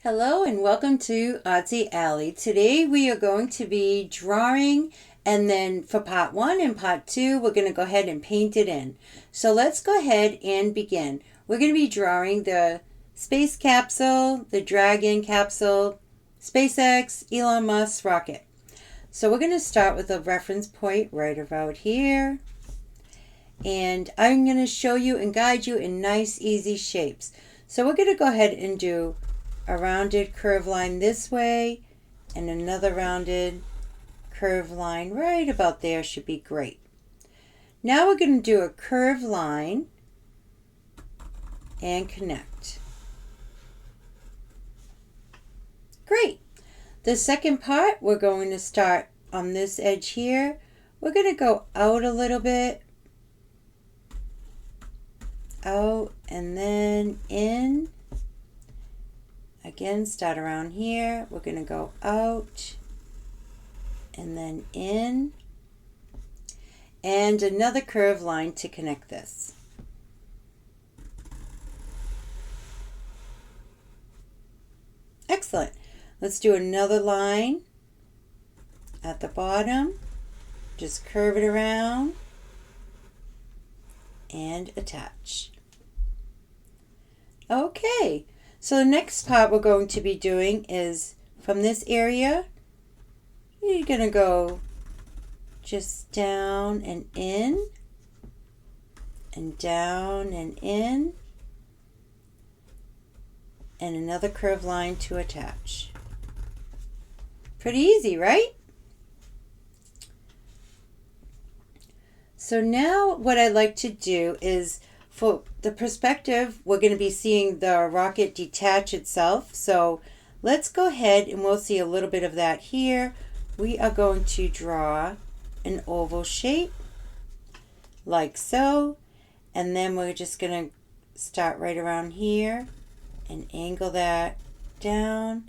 Hello and welcome to Artsy Alley. Today we are going to be drawing, and then for part 1 and part 2 we're going to go ahead and paint it in. So let's go ahead and begin. We're going to be drawing the space capsule, the Dragon Capsule, SpaceX, Elon Musk rocket. So we're going to start with a reference point right about here. And I'm going to show you and guide you in nice easy shapes. So we're going to go ahead and do a rounded curve line this way and another rounded curve line right about there should be great. Now we're going to do a curve line and connect. Great. The second part, we're going to start on this edge here. We're going to go out a little bit, out and then in. Again, start around here. We're going to go out and then in. And another curved line to connect this. Excellent. Let's do another line at the bottom. Just curve it around and attach. Okay. So the next part we're going to be doing is from this area, you're going to go just down and in, and down and in, and another curved line to attach. Pretty easy, right? So now what I'd like to do is, for the perspective, we're going to be seeing the rocket detach itself. So let's go ahead and we'll see a little bit of that here. We are going to draw an oval shape like so. And then we're just going to start right around here and angle that down,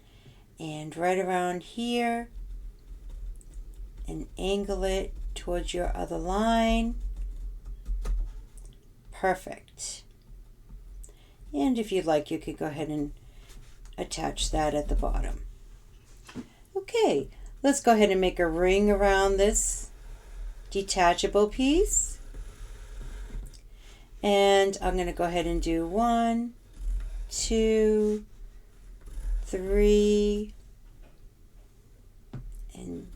and right around here and angle it towards your other line. Perfect. And if you'd like, you could go ahead and attach that at the bottom. Okay, let's go ahead and make a ring around this detachable piece. And I'm going to go ahead and do 1, 2, 3, and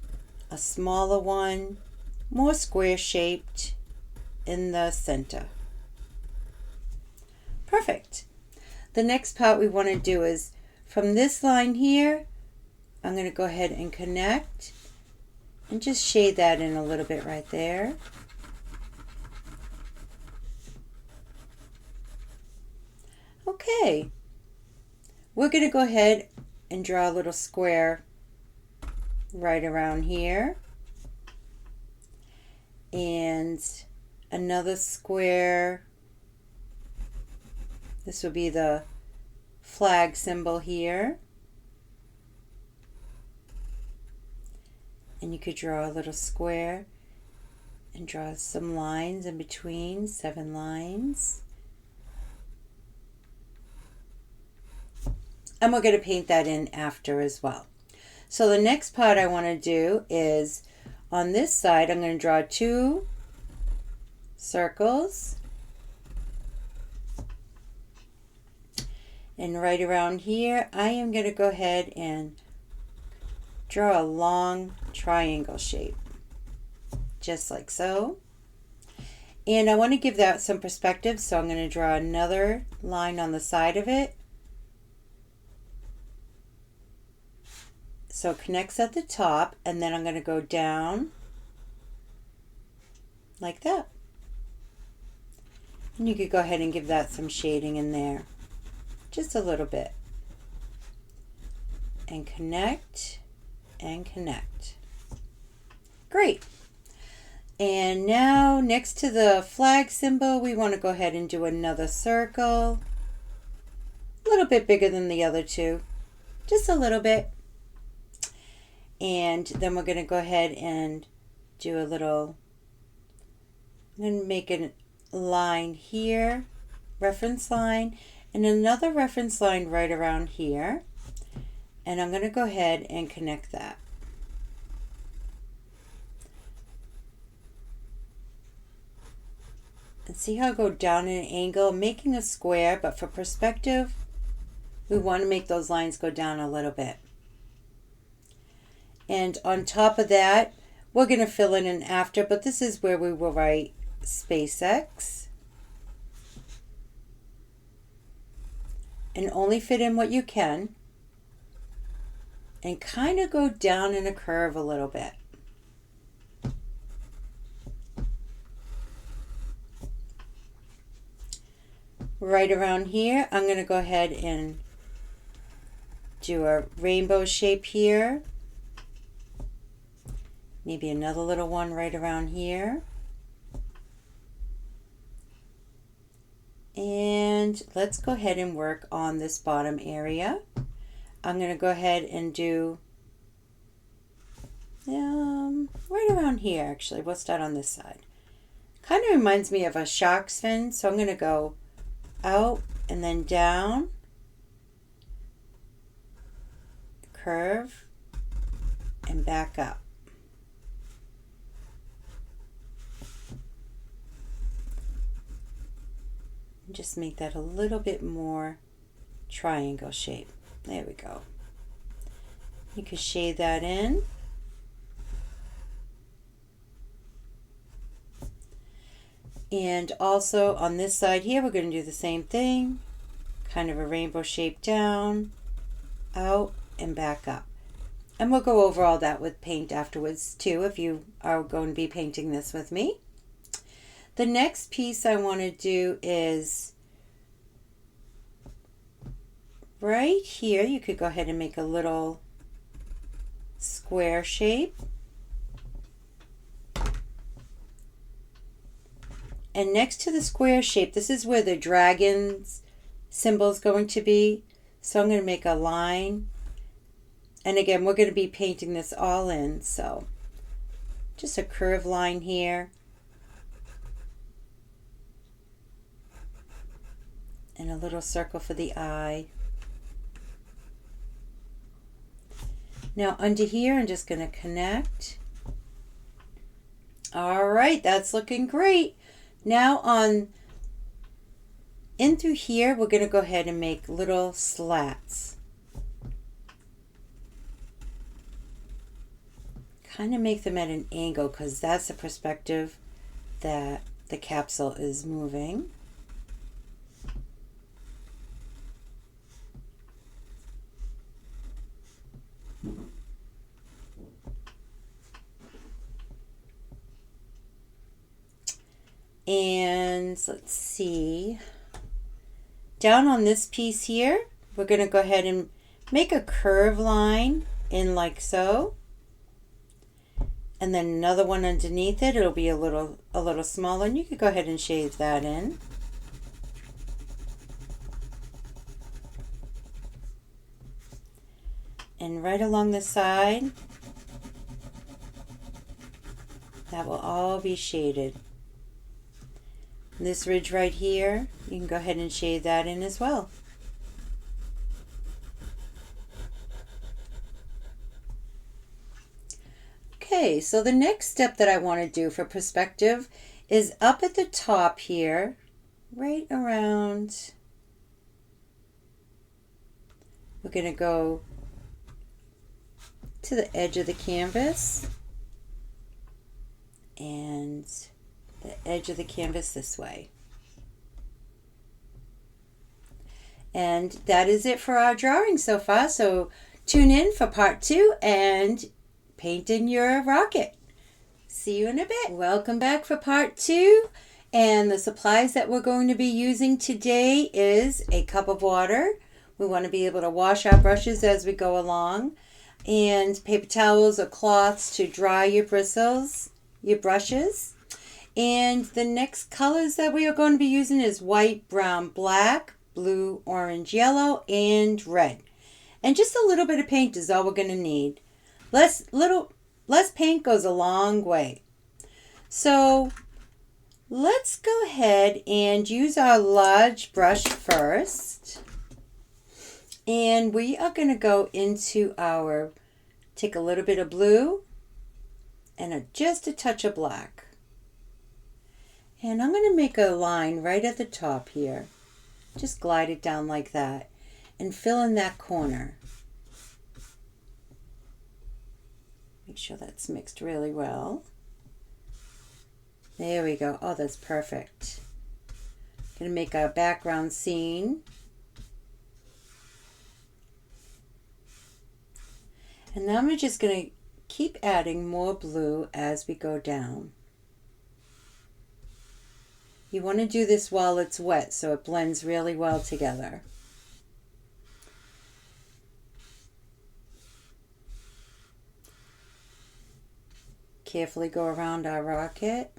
a smaller one, more square shaped in the center. Perfect. The next part we want to do is from this line here, I'm going to go ahead and connect and just shade that in a little bit right there. Okay. We're going to go ahead and draw a little square right around here. And another square. This will be the flag symbol here. And you could draw a little square and draw some lines in between, 7 lines. And we're going to paint that in after as well. So the next part I want to do is on this side, I'm going to draw 2 circles. And right around here, I am going to go ahead and draw a long triangle shape, just like so. And I want to give that some perspective, so I'm going to draw another line on the side of it. So it connects at the top, and then I'm going to go down like that. And you could go ahead and give that some shading in there. Just a little bit. And connect and connect. Great. And now next to the flag symbol, we want to go ahead and do another circle. A little bit bigger than the other two. Just a little bit. And then we're going to go ahead and do a little, I'm going to make a line here, reference line, and another reference line right around here. And I'm going to go ahead and connect that. And see how I go down at an angle, making a square, but for perspective, we want to make those lines go down a little bit. And on top of that, we're going to fill in an after, but this is where we will write SpaceX. And only fit in what you can. And kind of go down in a curve a little bit. Right around here, I'm going to go ahead and do a rainbow shape here. Maybe another little one right around here. And let's go ahead and work on this bottom area. I'm going to go ahead and do right around here, actually. We'll start on this side. Kind of reminds me of a shark's fin, so I'm going to go out and then down, curve, and back up. And just make that a little bit more triangle shape. There we go. You can shade that in. And also on this side here, we're going to do the same thing. Kind of a rainbow shape down, out, and back up. And we'll go over all that with paint afterwards too, if you are going to be painting this with me. The next piece I want to do is right here. You could go ahead and make a little square shape. And next to the square shape, this is where the dragon's symbol is going to be. So I'm going to make a line. And again, we're going to be painting this all in. So just a curved line here. And a little circle for the eye. Now under here, I'm just going to connect. All right, that's looking great. Now in through here, we're going to go ahead and make little slats. Kind of make them at an angle because that's the perspective that the capsule is moving. And let's see, down on this piece here, we're going to go ahead and make a curve line in like so. And then another one underneath it. It'll be a little smaller, and you could go ahead and shade that in. And right along the side, that will all be shaded. This ridge right here, you can go ahead and shade that in as well. Okay, so the next step that I want to do for perspective is up at the top here, right around, we're going to go to the edge of the canvas and the edge of the canvas this way. And that is it for our drawing so far. So tune in for part 2 and paint in your rocket. See you in a bit. Welcome back for part 2. And the supplies that we're going to be using today is a cup of water. We want to be able to wash our brushes as we go along. And paper towels or cloths to dry your bristles, your brushes. And the next colors that we are going to be using is white, brown, black, blue, orange, yellow, and red. And just a little bit of paint is all we're going to need. Less paint goes a long way. So let's go ahead and use our large brush first. And we are going to go into our, take a little bit of blue and just a touch of black. And I'm going to make a line right at the top here. Just glide it down like that and fill in that corner. Make sure that's mixed really well. There we go. Oh, that's perfect. Going to make our background scene. And now I'm just going to keep adding more blue as we go down. You want to do this while it's wet so it blends really well together. Carefully go around our rocket.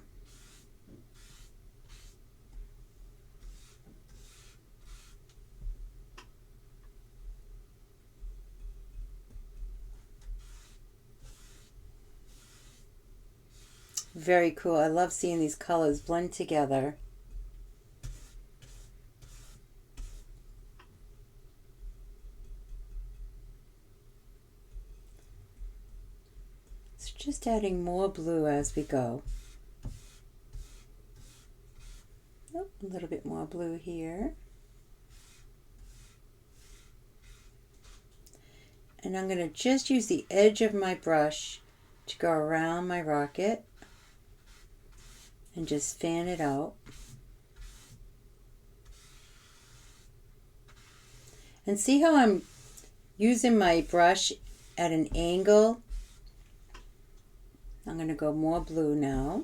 Very cool. I love seeing these colors blend together. So just adding more blue as we go. Oh, a little bit more blue here. And I'm going to just use the edge of my brush to go around my rocket and just fan it out. And see how I'm using my brush at an angle? I'm going to go more blue now.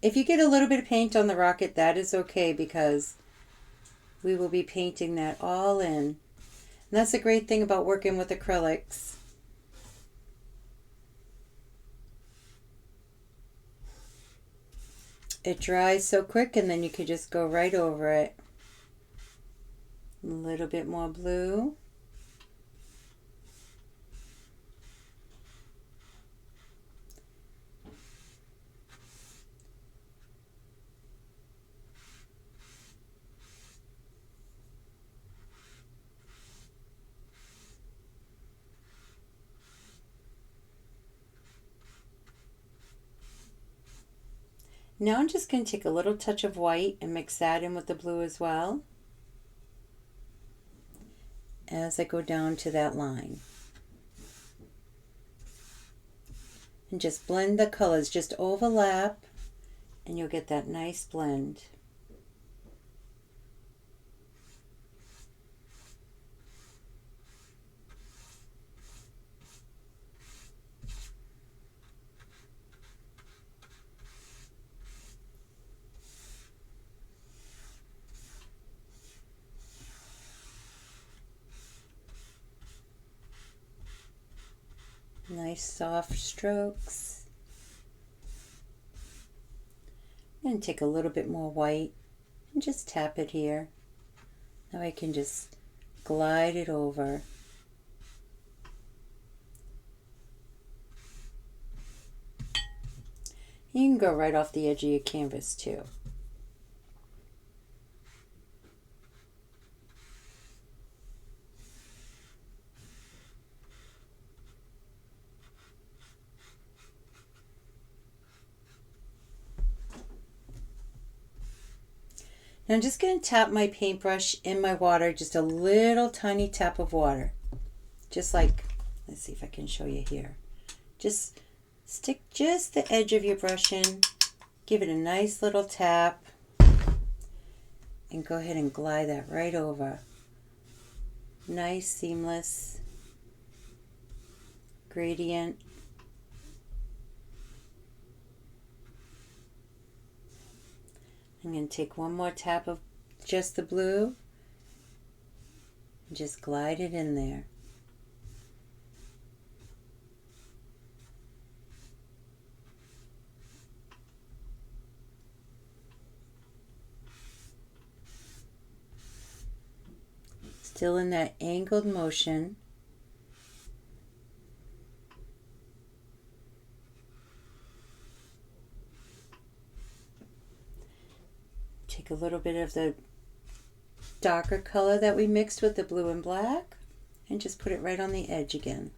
If you get a little bit of paint on the rocket, that is okay because we will be painting that all in. And that's the great thing about working with acrylics. It dries so quick and then you could just go right over it. A little bit more blue. Now I'm just going to take a little touch of white and mix that in with the blue as well as I go down to that line. And just blend the colors, just overlap, and you'll get that nice blend. Nice soft strokes. And take a little bit more white and just tap it here. Now I can just glide it over. You can go right off the edge of your canvas too. Now I'm just going to tap my paintbrush in my water, just a little tiny tap of water. Just like, let's see if I can show you here. Just stick just the edge of your brush in, give it a nice little tap, and go ahead and glide that right over. Nice, seamless gradient. I'm going to take one more tap of just the blue and just glide it in there. Still in that angled motion. Take a little bit of the darker color that we mixed with the blue and black and just put it right on the edge again.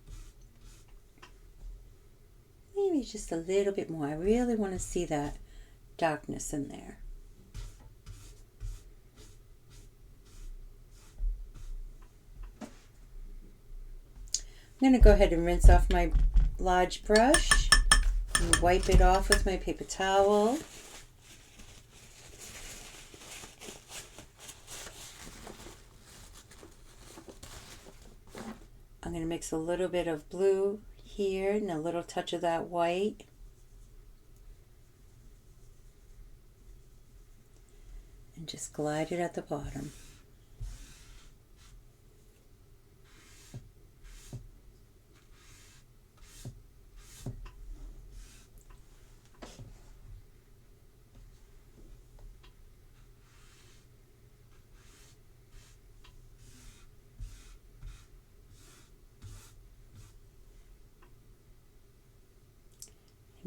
Maybe just a little bit more. I really want to see that darkness in there. I'm going to go ahead and rinse off my large brush and wipe it off with my paper towel. I'm going to mix a little bit of blue here and a little touch of that white. And just glide it at the bottom.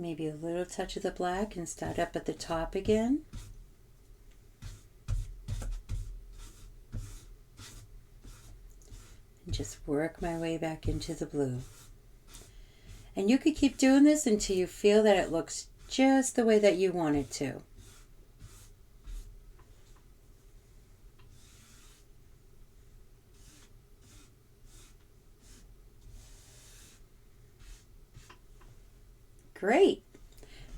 Maybe a little touch of the black and start up at the top again. And just work my way back into the blue. And you could keep doing this until you feel that it looks just the way that you want it to. Great.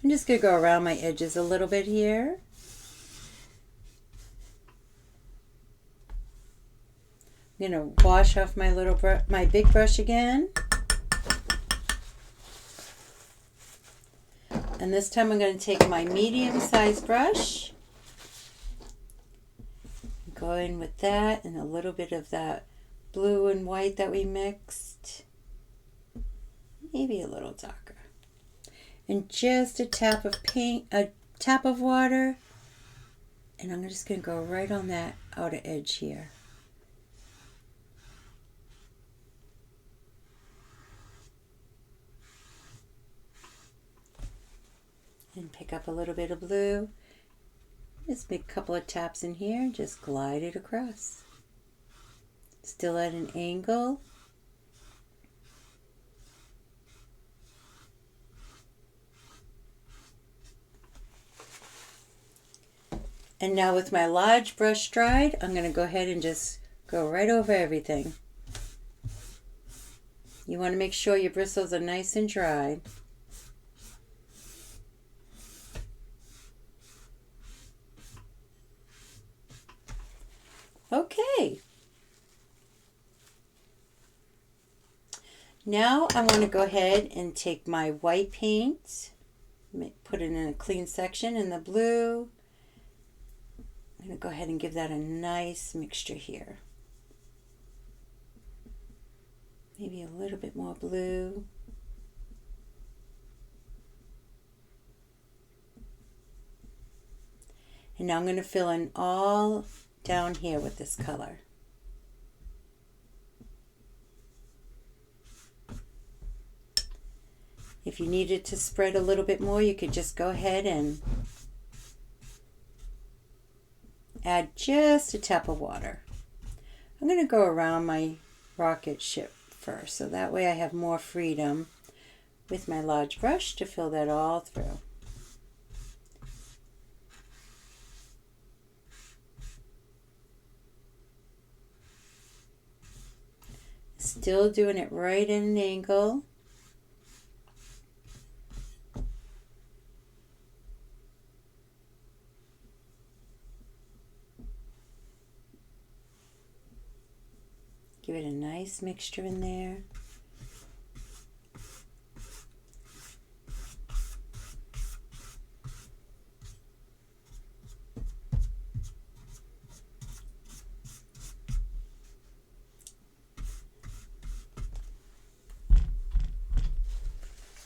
I'm just going to go around my edges a little bit here. I'm going to wash off my big brush again. And this time I'm going to take my medium-sized brush, go in with that and a little bit of that blue and white that we mixed. Maybe a little darker. And just a tap of paint, a tap of water, and I'm just going to go right on that outer edge here. And pick up a little bit of blue. Just make a couple of taps in here and just glide it across. Still at an angle. And now with my large brush dried, I'm going to go ahead and just go right over everything. You want to make sure your bristles are nice and dry. Okay. Now I want to go ahead and take my white paint, put it in a clean section in the blue. I'm going to go ahead and give that a nice mixture here. Maybe a little bit more blue. And now I'm going to fill in all down here with this color. If you needed to spread a little bit more, you could just go ahead and add just a tap of water. I'm going to go around my rocket ship first, so that way I have more freedom with my large brush to fill that all through. Still doing it right at an angle. Give it a nice mixture in there.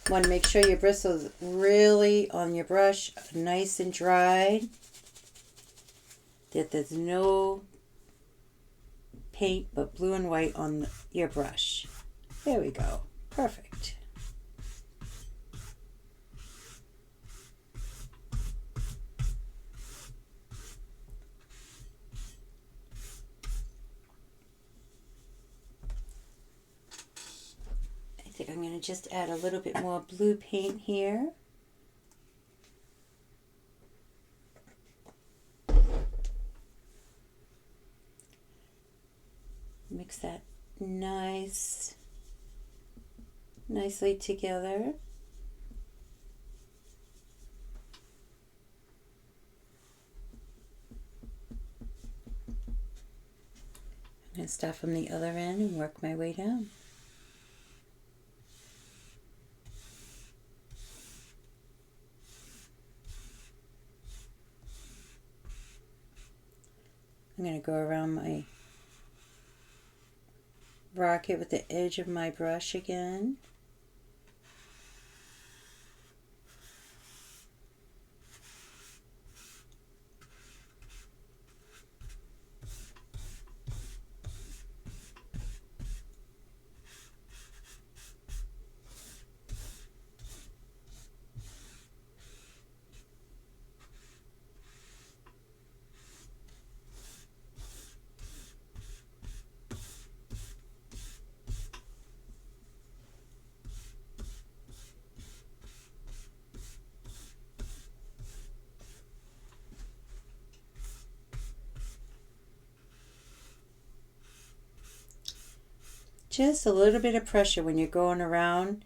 Want to make sure your bristles really on your brush nice and dried, that there's no paint but blue and white on your brush. There we go. Perfect. I'm going to just add a little bit more blue paint here. Mix that nicely together. I'm going to start from the other end and work my way down. I'm going to go around my rocket with the edge of my brush again. Just a little bit of pressure when you're going around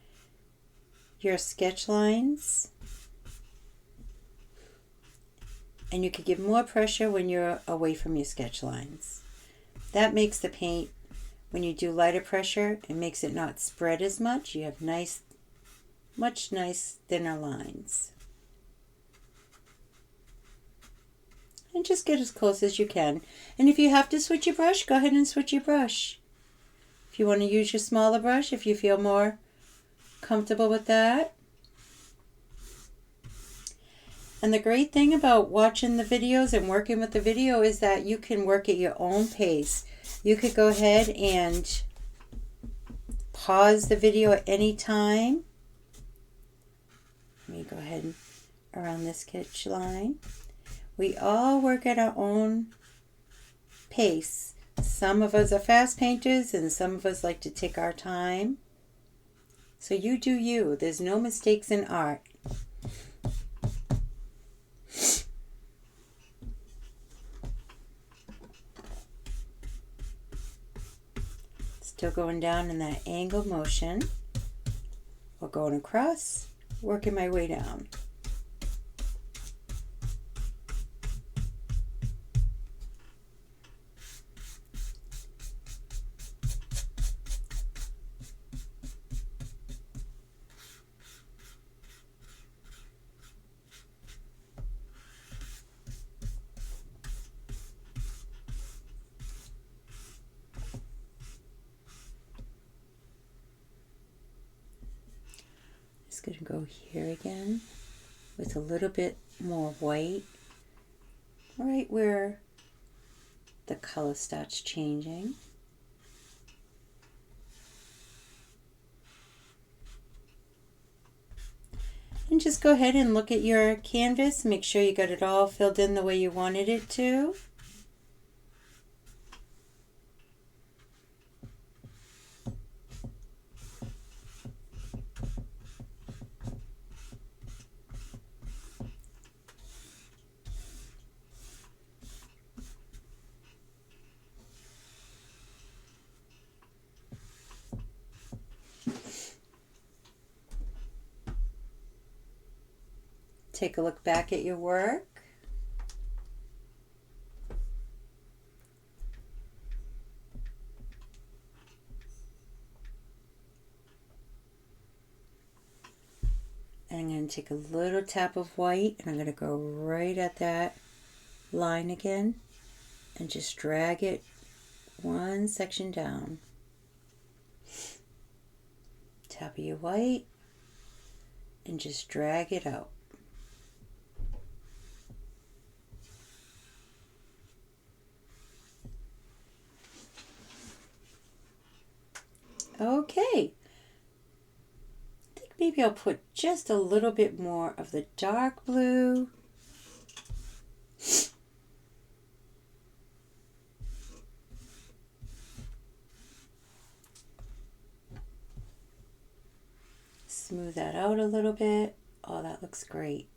your sketch lines. And you could give more pressure when you're away from your sketch lines. That makes the paint, when you do lighter pressure, it makes it not spread as much. You have nice thinner lines. And just get as close as you can. And if you have to switch your brush, go ahead and switch your brush. If you want to use your smaller brush, if you feel more comfortable with that. And the great thing about watching the videos and working with the video is that you can work at your own pace. You could go ahead and pause the video at any time. Let me go ahead and around this sketch line. We all work at our own pace. Some of us are fast painters and some of us like to take our time. So you do you. There's no mistakes in art. Still going down in that angle motion. Or going across, working my way down. Just going to go here again with a little bit more white, right where the color starts changing. And just go ahead and look at your canvas, make sure you got it all filled in the way you wanted it to. Take a look back at your work. And I'm going to take a little tap of white and I'm going to go right at that line again and just drag it one section down. Tap of your white and just drag it out. Okay, I think maybe I'll put just a little bit more of the dark blue. smooth that out a little bit. Oh, that looks great.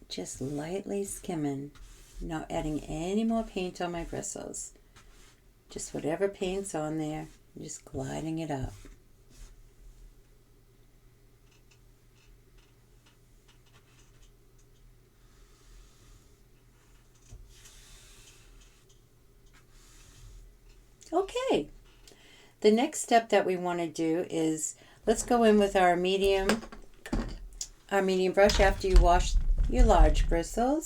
Just lightly skimming, not adding any more paint on my bristles. Just whatever paint's on there, just gliding it up. Okay, the next step that we want to do is let's go in with our medium brush after you wash your large bristles.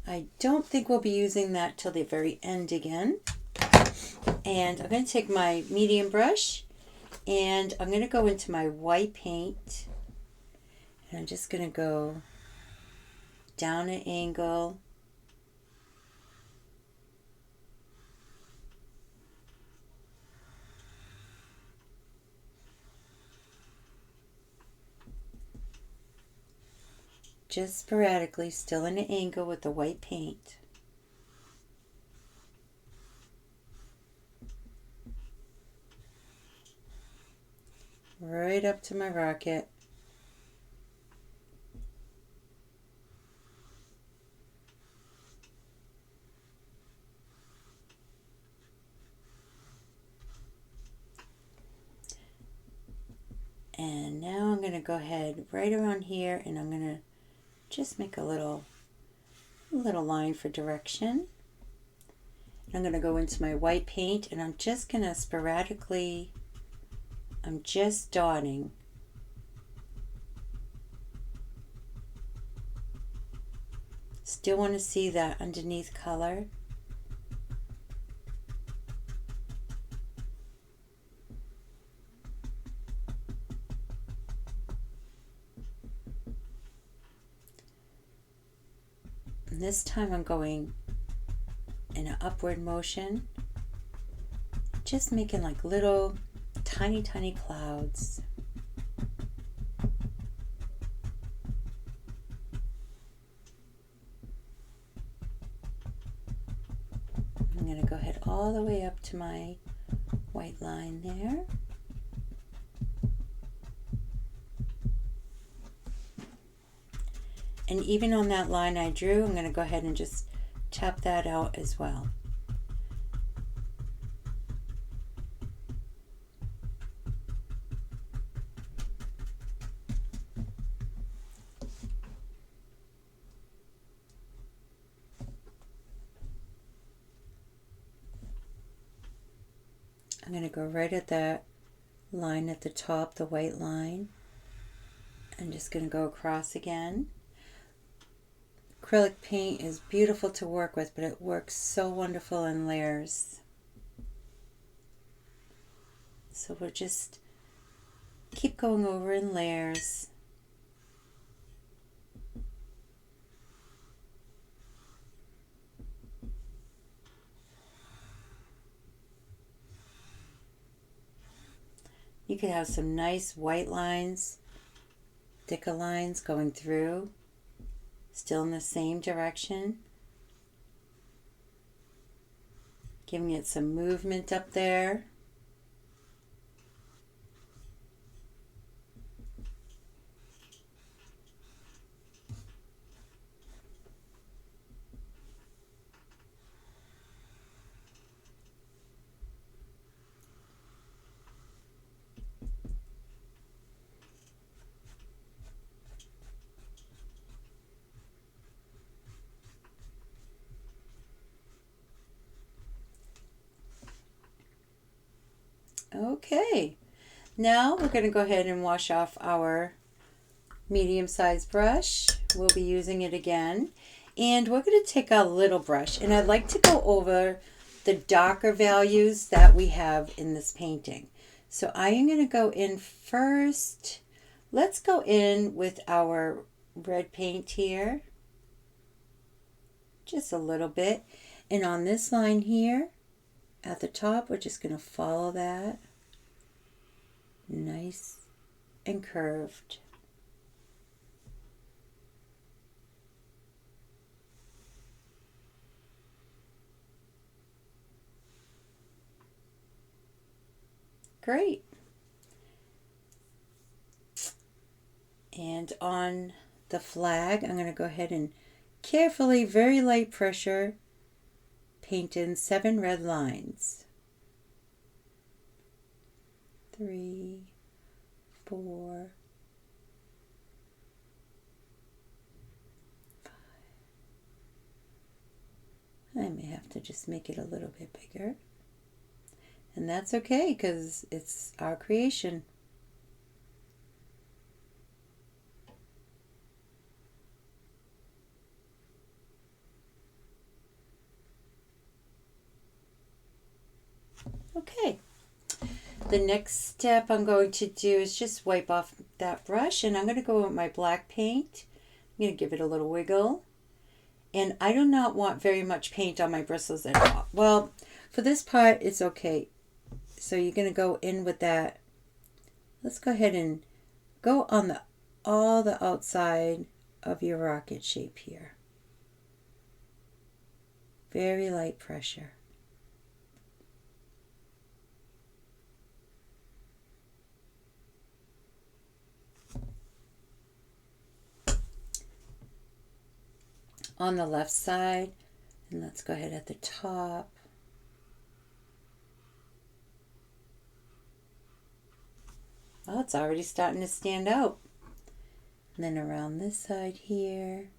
I don't think we'll be using that till the very end again. And I'm going to take my medium brush and I'm going to go into my white paint. And I'm just going to go down an angle. Just sporadically, still in an angle with the white paint. Right up to my rocket. And now I'm going to go ahead right around here and I'm going to just make a little line for direction. I'm going to go into my white paint and I'm just going to sporadically, I'm just dotting. Still want to see that underneath color. And this time I'm going in an upward motion, just making like little tiny clouds. I'm going to go ahead all the way up to my white line there. And even on that line I drew, I'm going to go ahead and just tap that out as well. I'm going to go right at that line at the top, the white line. I'm just going to go across again. Acrylic paint is beautiful to work with, but it works so wonderful in layers. So we'll just keep going over in layers. You could have some nice white lines, thicker lines going through, still in the same direction. Giving it some movement up there. Okay, now we're going to go ahead and wash off our medium-sized brush. We'll be using it again. And we're going to take a little brush, and I'd like to go over the darker values that we have in this painting. So I am going to go in first. Let's go in with our red paint here. Just a little bit. And on this line here, at the top, we're just going to follow that. Nice and curved. Great. And on the flag, I'm going to go ahead and carefully, very light pressure, paint in 7 red lines. 3, 4, 5. I may have to just make it a little bit bigger. And that's okay because it's our creation. Okay. The next step I'm going to do is just wipe off that brush, and I'm going to go with my black paint. I'm going to give it a little wiggle. And I do not want very much paint on my bristles at all. Well, for this part, it's okay. So you're going to go in with that. Let's go ahead and go on all the outside of your rocket shape here. Very light pressure. On the left side, and let's go ahead at the top. Oh, it's already starting to stand out. And then around this side here.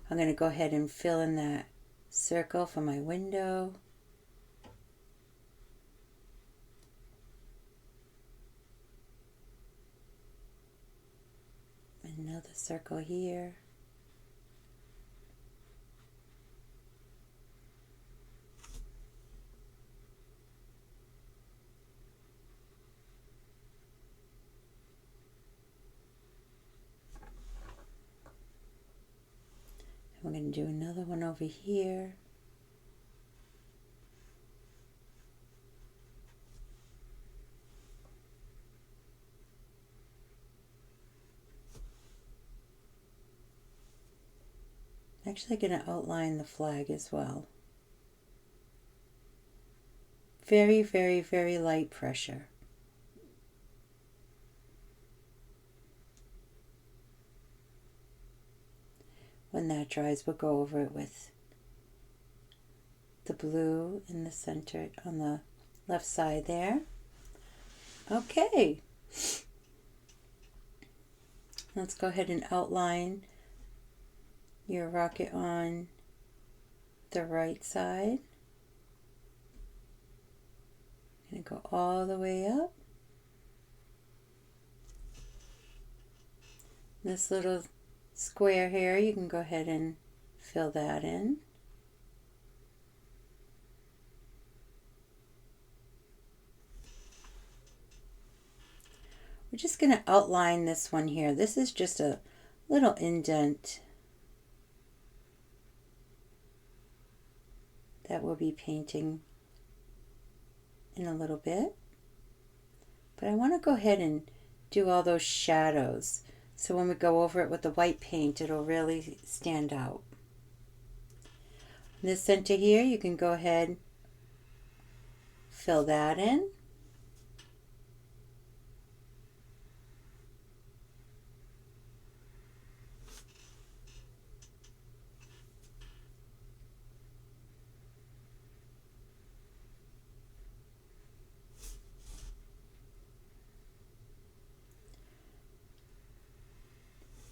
I'm going to go ahead and fill in that circle for my window. Another circle here. And we're going to do another one over here. I'm actually going to outline the flag as well. Very, very, very light pressure. When that dries, we'll go over it with the blue in the center on the left side there. Okay. Let's go ahead and outline your rocket on the right side. I'm going to go all the way up. This little square here, you can go ahead and fill that in. We're just going to outline this one here. This is just a little indent that we'll be painting in a little bit. But I want to go ahead and do all those shadows. So when we go over it with the white paint, it'll really stand out. In the center here, you can go ahead, fill that in.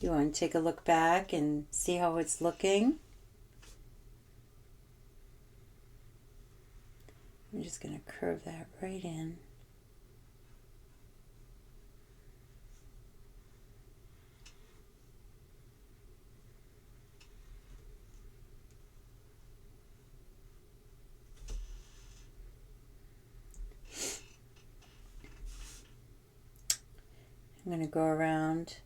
You want to take a look back and see how it's looking. I'm just going to curve that right in. I'm going to go around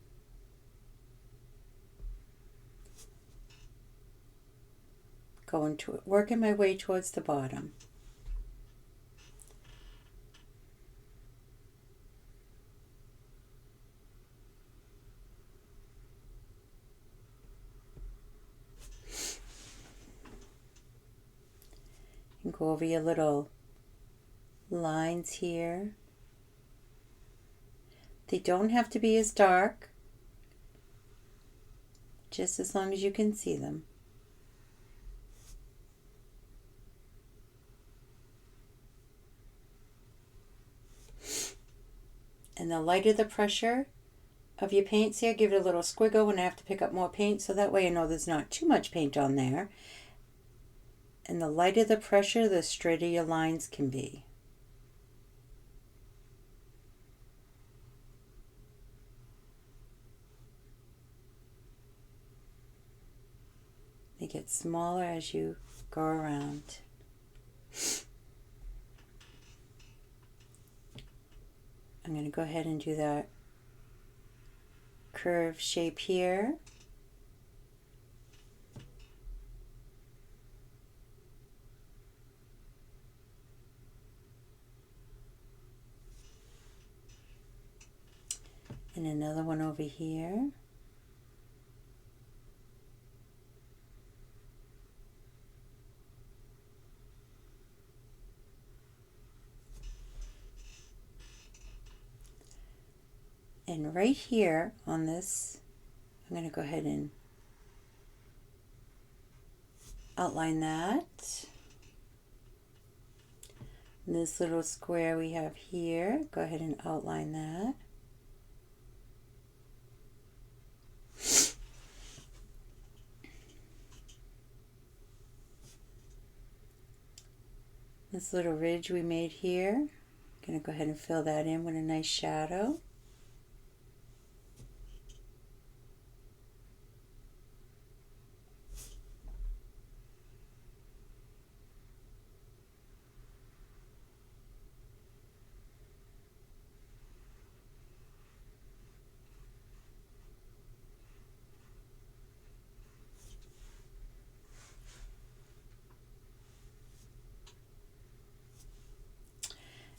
working my way towards the bottom. go over your little lines here. They don't have to be as dark, just as long as you can see them. And the lighter the pressure of your paints here, give it a little squiggle when I have to pick up more paint, so that way I know there's not too much paint on there. And the lighter the pressure, the straighter your lines can be. They get smaller as you go around. I'm going to go ahead and do that curve shape here. And another one over here. And right here on this, I'm going to go ahead and outline that. And this little square we have here, go ahead and outline that. This little ridge we made here, I'm going to go ahead and fill that in with a nice shadow.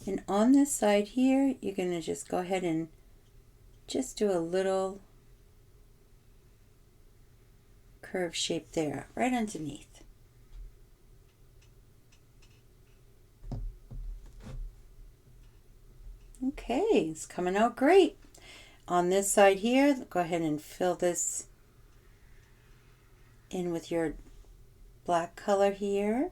And on this side here, you're going to just go ahead and just do a little curve shape there, right underneath. Okay, it's coming out great. On this side here, go ahead and fill this in with your black color here.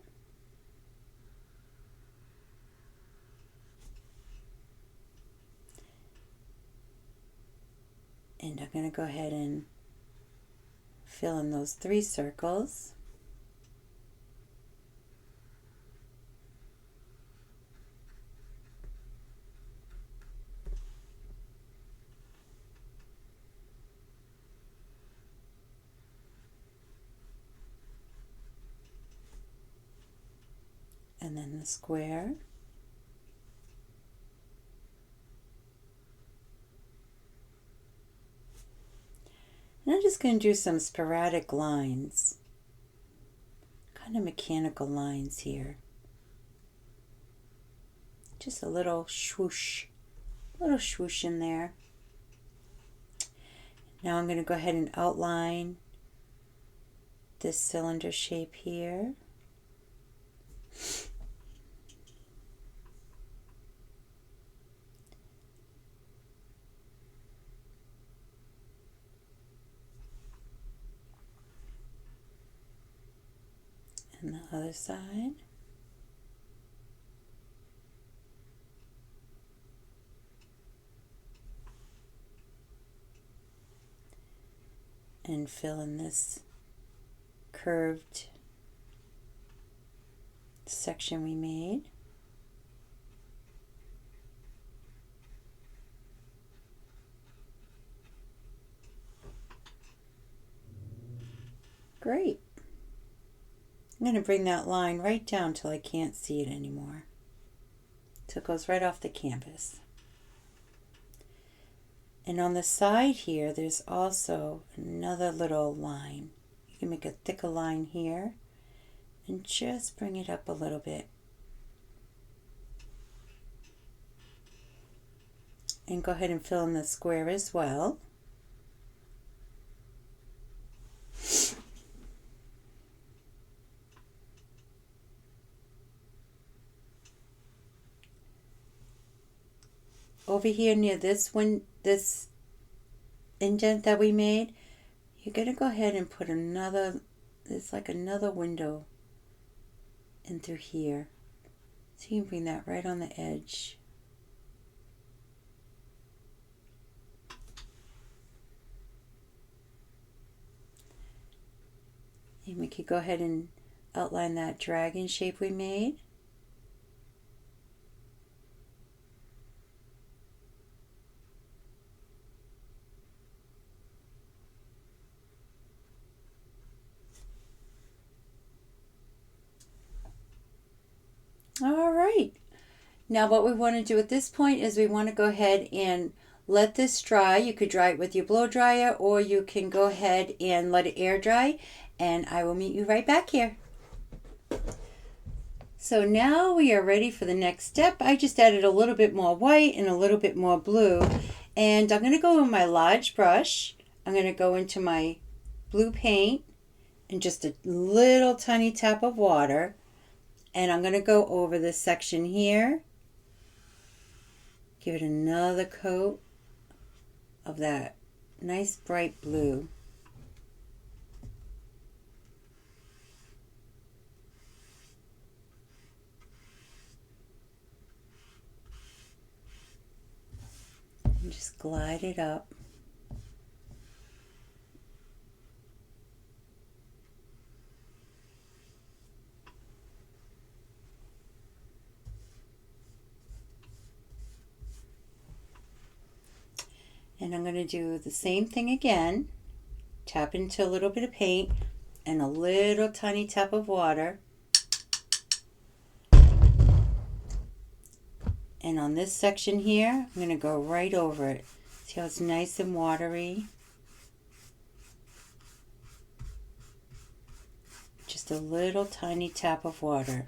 And I'm going to go ahead and fill in those 3 circles. And then the square. And I'm just going to do some sporadic lines, kind of mechanical lines here. Just a little swoosh in there. Now I'm going to go ahead and outline this cylinder shape here. And the other side. And fill in this curved section we made. Great. I'm going to bring that line right down till I can't see it anymore. So it goes right off the canvas. And on the side here, there's also another little line. You can make a thicker line here and just bring it up a little bit. And go ahead and fill in the square as well. over here near this indent that we made, you're going to go ahead and put another, there's like another window in through here. So you can bring that right on the edge. And we could go ahead and outline that dragon shape we made. All right. Now what we want to do at this point is we want to go ahead and let this dry. You could dry it with your blow dryer, or you can go ahead and let it air dry, and I will meet you right back here. So now we are ready for the next step. I just added a little bit more white and a little bit more blue, and I'm going to go with my large brush. I'm going to go into my blue paint and just a little tiny tap of water, and I'm going to go over this section here. Give it another coat of that nice bright blue. And just glide it up. And I'm going to do the same thing again. Tap into a little bit of paint and a little tiny tap of water. And on this section here, I'm going to go right over it. See how it's nice and watery? Just a little tiny tap of water.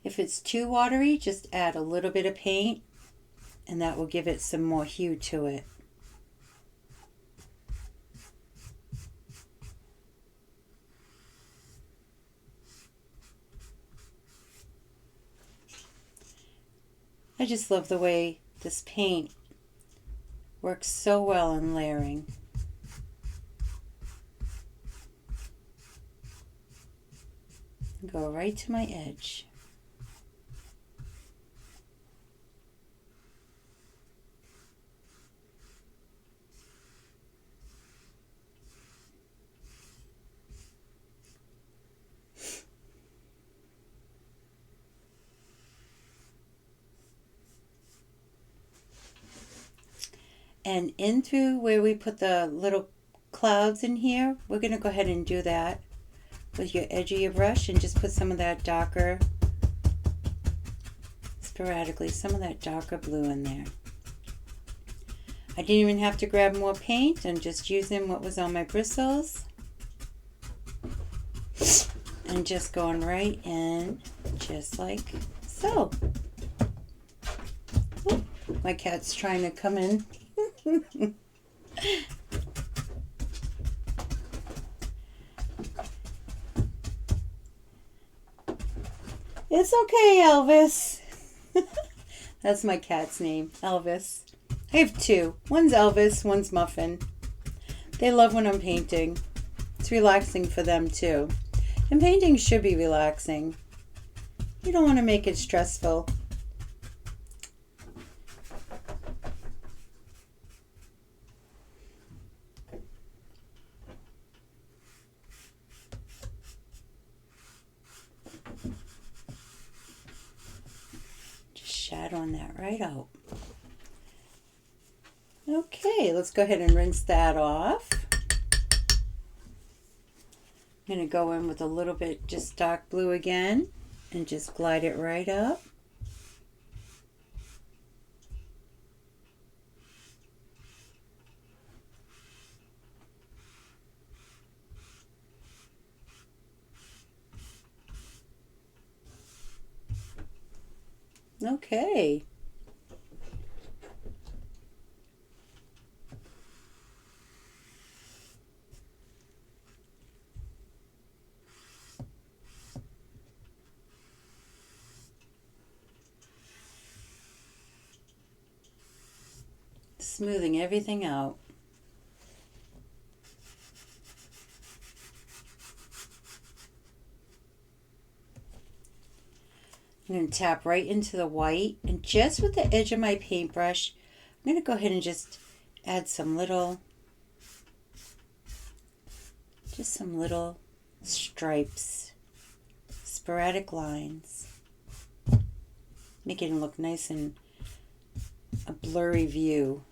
If it's too watery, just add a little bit of paint, and that will give it some more hue to it. I just love the way this paint works so well in layering. Go right to my edge. And in through where we put the little clouds in here, we're going to go ahead and do that with your edge of your brush, and just put some of that darker, sporadically, some of that darker blue in there. I didn't even have to grab more paint. I'm just using what was on my bristles and just going right in, just like so. Ooh, my cat's trying to come in. It's okay, Elvis. That's my cat's name, Elvis. I have two. One's Elvis, one's Muffin. They love when I'm painting. It's relaxing for them too. And painting should be relaxing. You don't want to make it stressful. Shadowing that right out. Okay, let's go ahead and rinse that off. I'm going to go in with a little bit just dark blue again and just glide it right up. Okay. Smoothing everything out. I'm going to tap right into the white, and just with the edge of my paintbrush, I'm going to go ahead and just add some little stripes, sporadic lines, making it look nice and a blurry view.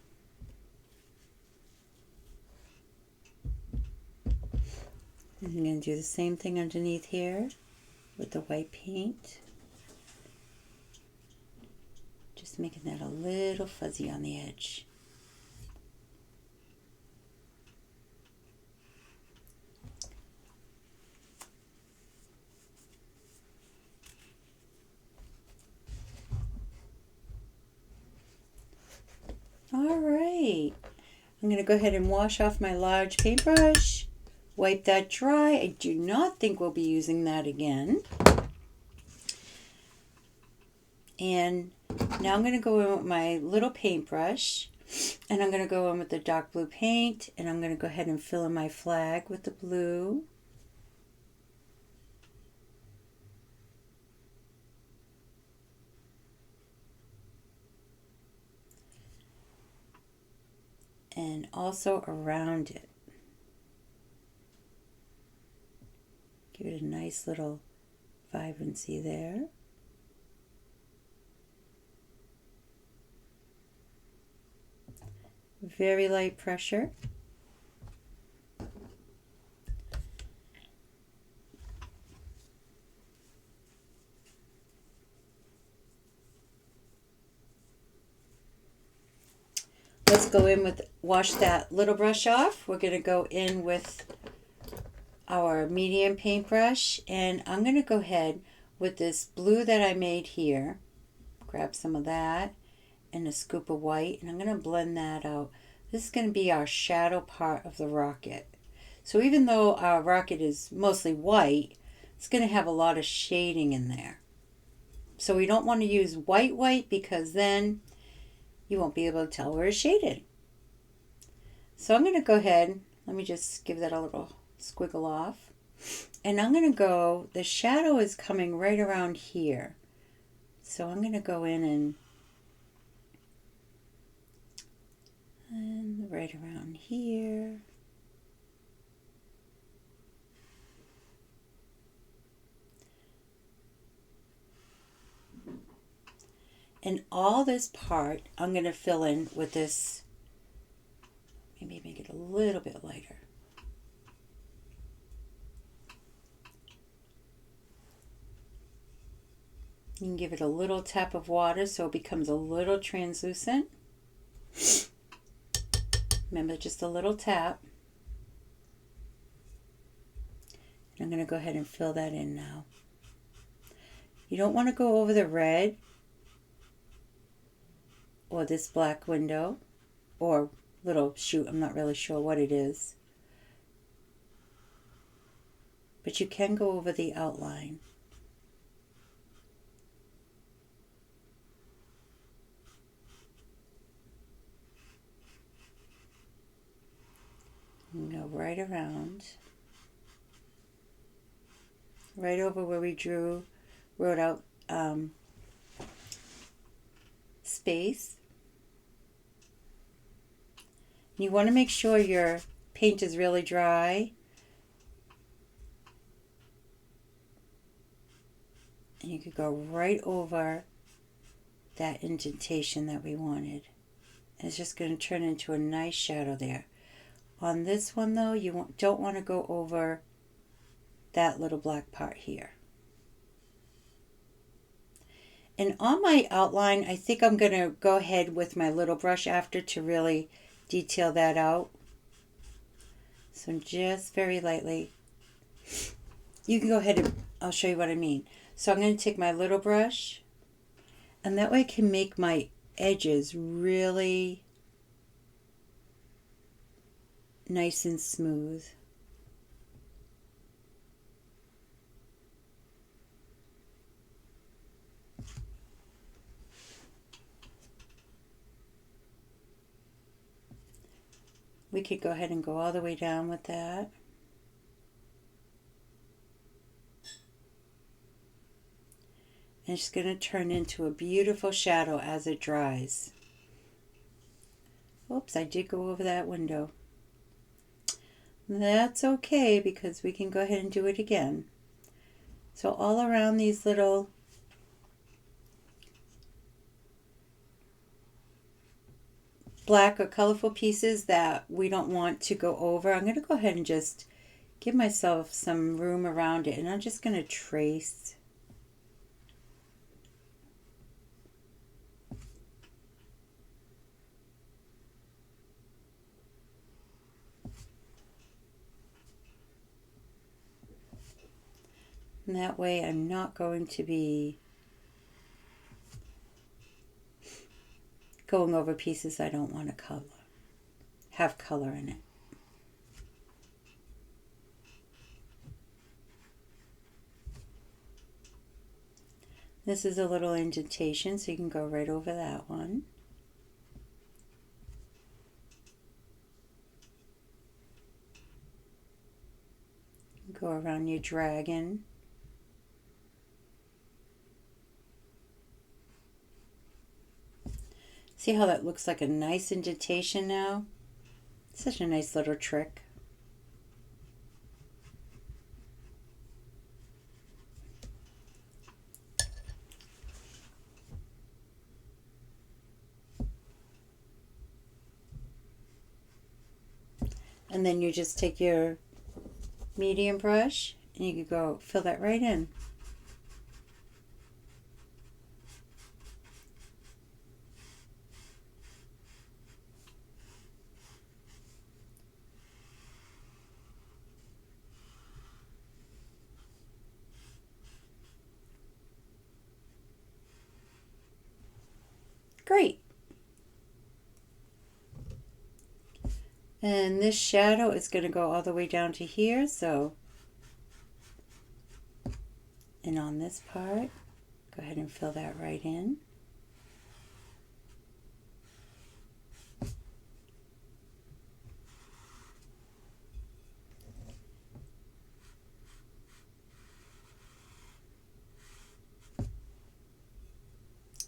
And I'm going to do the same thing underneath here with the white paint. Just making that a little fuzzy on the edge. All right, I'm going to go ahead and wash off my large paintbrush, wipe that dry. I do not think we'll be using that again. And now I'm going to go in with my little paintbrush, and I'm going to go in with the dark blue paint, and I'm going to go ahead and fill in my flag with the blue. And also around it. Give it a nice little vibrancy there. Very light pressure. Let's go in with, wash that little brush off. We're going to go in with our medium paintbrush, and I'm going to go ahead with this blue that I made here. Grab some of that and a scoop of white, and I'm going to blend that out. This is going to be our shadow part of the rocket. So even though our rocket is mostly white, it's going to have a lot of shading in there. So we don't want to use white because then you won't be able to tell where it's shaded. So I'm going to go ahead, let me just give that a little squiggle off. And I'm going to go, the shadow is coming right around here. So I'm going to go in and right around here. And all this part, I'm going to fill in with this, maybe make it a little bit lighter. You can give it a little tap of water so it becomes a little translucent. Remember, just a little tap. And I'm going to go ahead and fill that in now. You don't want to go over the red or this black window or little shoot, I'm not really sure what it is. But you can go over the outline. And go right around. Right over where we wrote out space. You want to make sure your paint is really dry. And you could go right over that indentation that we wanted. And it's just going to turn into a nice shadow there. On this one though, you don't want to go over that little black part here. And on my outline, I think I'm going to go ahead with my little brush after to really detail that out. So just very lightly. You can go ahead and I'll show you what I mean. So I'm going to take my little brush And that way I can make my edges really nice and smooth. We could go ahead and go all the way down with that. And it's going to turn into a beautiful shadow as it dries. Oops, I did go over that window. That's okay because we can go ahead and do it again. So all around these little black or colorful pieces that we don't want to go over, I'm going to go ahead and just give myself some room around it, and I'm just going to trace. And that way I'm not going to be going over pieces I don't want to have color in it. This is a little indentation, so you can go right over that one. Go around your dragon. See how that looks like a nice indentation now? Such a nice little trick. And then you just take your medium brush and you can go fill that right in. Great. And this shadow is going to go all the way down to here, so, and on this part, go ahead and fill that right in.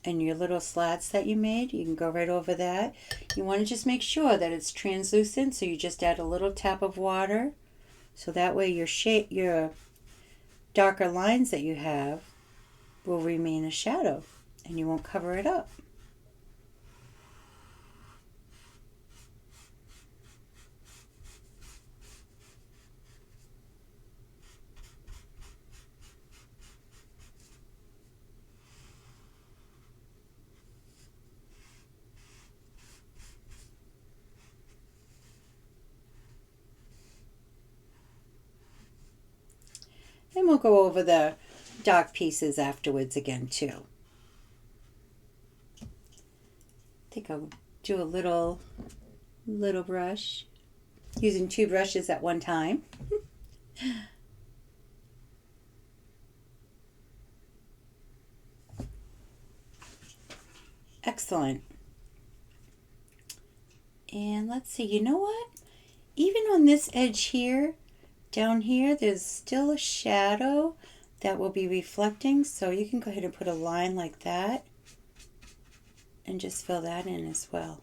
And your little slats that you made, you can go right over that. You want to just make sure that it's translucent, so you just add a little tap of water, so that way your darker lines that you have will remain a shadow and you won't cover it up. And we'll go over the dark pieces afterwards again too. I think I'll do a little brush, using two brushes at one time. Excellent. And let's see, you know what? Even on this edge here, down here, there's still a shadow that will be reflecting, so you can go ahead and put a line like that and just fill that in as well.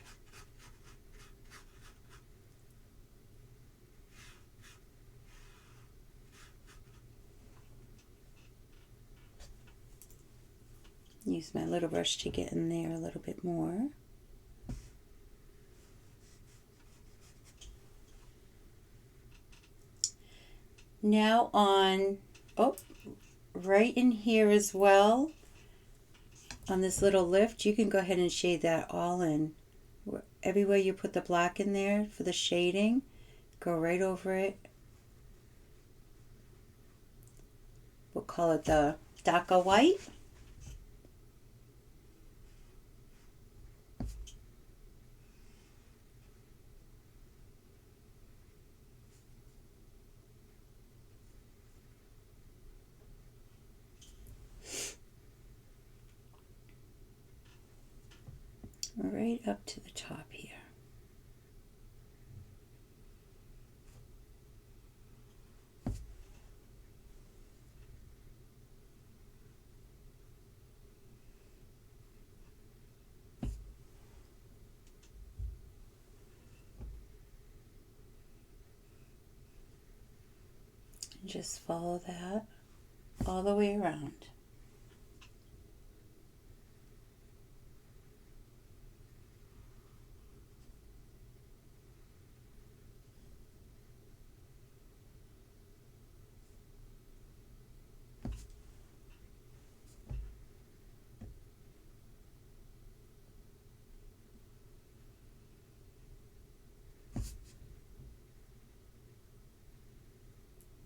Use my little brush to get in there a little bit more. Now on, right in here as well, on this little lift, you can go ahead and shade that all in. Everywhere you put the black in there for the shading, go right over it. We'll call it the darker white. up to the top here. And just follow that all the way around.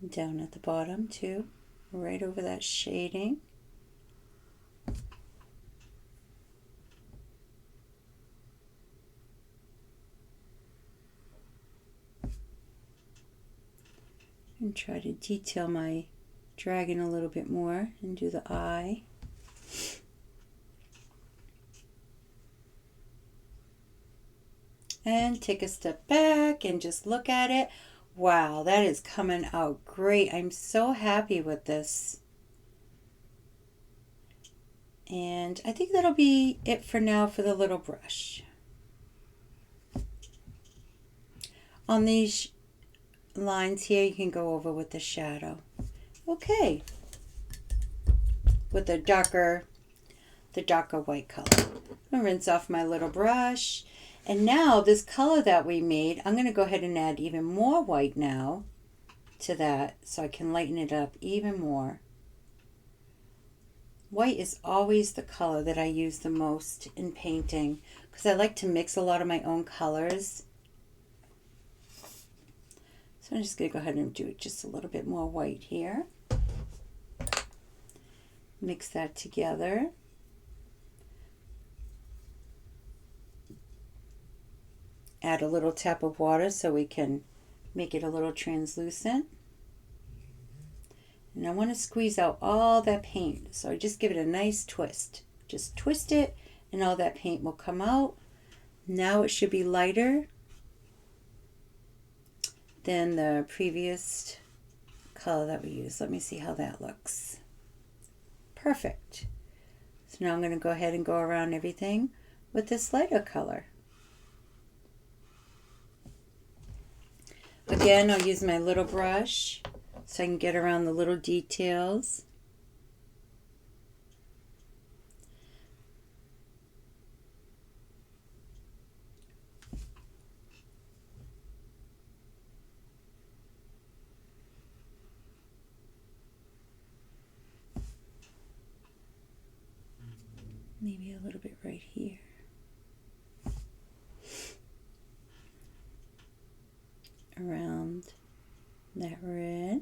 Down at the bottom too, right over that shading. And try to detail my dragon a little bit more and do the eye. And take a step back and just look at it. Wow, that is coming out great. I'm so happy with this. And I think that'll be it for now for the little brush. On these lines here, you can go over with the shadow. Okay. With the darker white color. I'm gonna rinse off my little brush. And now this color that we made, I'm going to go ahead and add even more white now to that so I can lighten it up even more. White is always the color that I use the most in painting because I like to mix a lot of my own colors. So I'm just going to go ahead and do just a little bit more white here. Mix that together. Add a little tap of water so we can make it a little translucent. And I want to squeeze out all that paint. So I just give it a nice twist. Just twist it and all that paint will come out. Now it should be lighter than the previous color that we used. Let me see how that looks. Perfect. So now I'm going to go ahead and go around everything with this lighter color. Again, I'll use my little brush so I can get around the little details. Maybe a little bit right here. Around that red.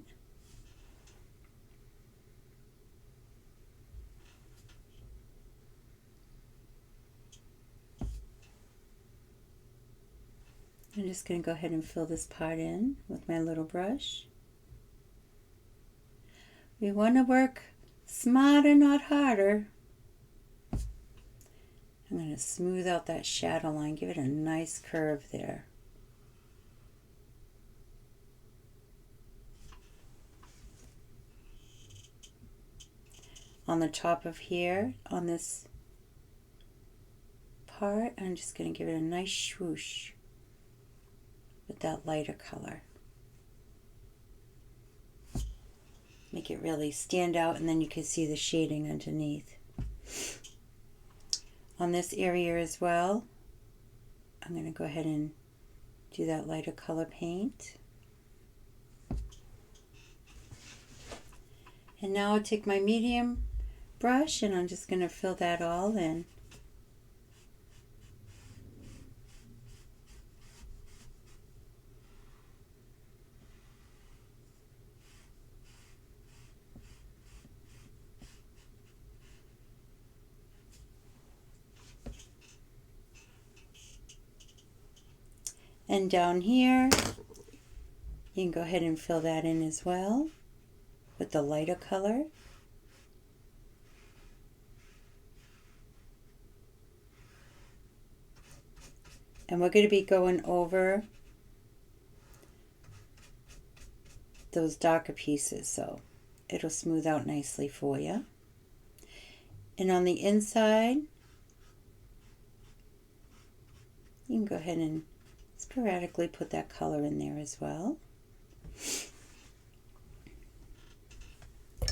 I'm just going to go ahead and fill this part in with my little brush. We want to work smarter, not harder. I'm going to smooth out that shadow line, give it a nice curve there. On the top of here, on this part, I'm just going to give it a nice swoosh with that lighter color. Make it really stand out, and then you can see the shading underneath. On this area as well, I'm going to go ahead and do that lighter color paint. And now I'll take my medium brush and I'm just going to fill that all in. And down here, you can go ahead and fill that in as well with the lighter color. And we're going to be going over those darker pieces, so it'll smooth out nicely for you. And on the inside, you can go ahead and sporadically put that color in there as well.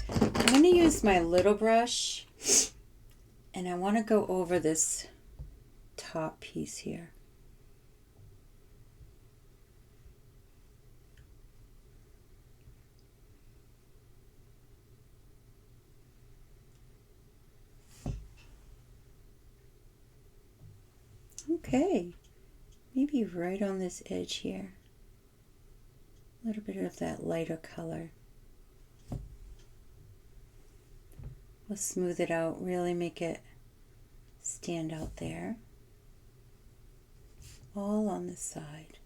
I'm going to use my little brush, and I want to go over this top piece here. Okay, maybe right on this edge here. A little bit of that lighter color. We'll smooth it out, really make it stand out there. All on this side.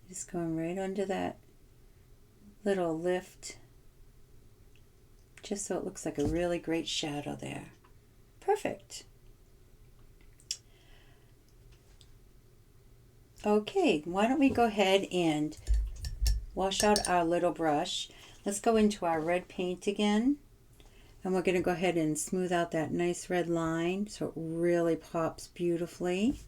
Just going right under that little lift, just so it looks like a really great shadow there. Perfect. Okay, why don't we go ahead and wash out our little brush. Let's go into our red paint again, and we're going to go ahead and smooth out that nice red line so it really pops beautifully.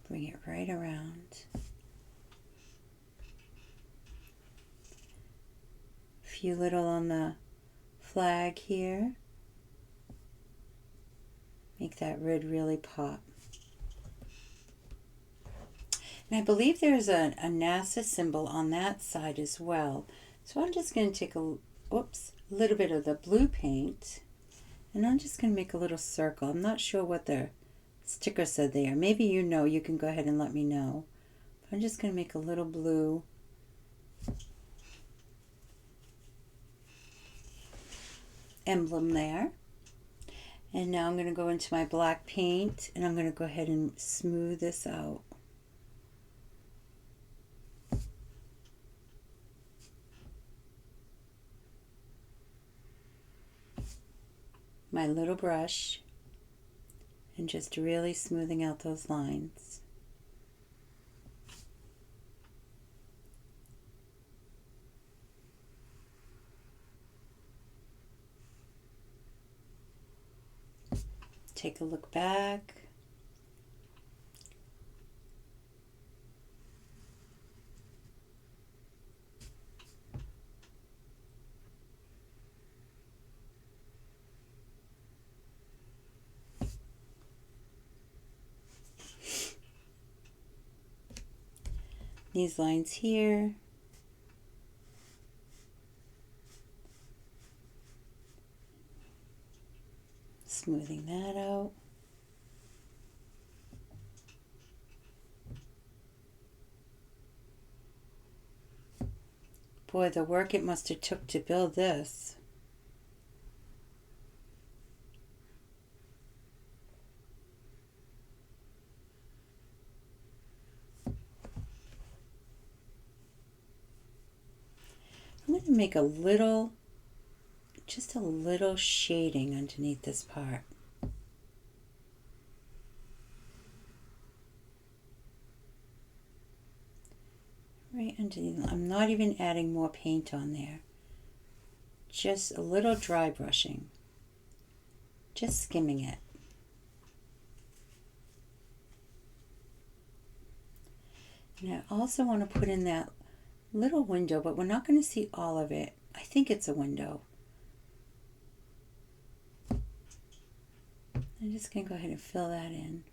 Bring it right around. A few little on the flag here. Make that red really pop. And I believe there's a NASA symbol on that side as well. So I'm just going to take a little bit of the blue paint, and I'm just going to make a little circle. I'm not sure what the sticker said there. Maybe you know, you can go ahead and let me know. But I'm just going to make a little blue emblem there. And now I'm going to go into my black paint, and I'm going to go ahead and smooth this out. My little brush, and just really smoothing out those lines. Take a look back. These lines here. Smoothing that out. Boy, the work it must have took to build this. I'm going to make a little, just a little shading underneath this part. Right underneath. I'm not even adding more paint on there. Just a little dry brushing. Just skimming it. And I also want to put in that little window, but we're not going to see all of it. I think it's a window. I'm just going to go ahead and fill that in.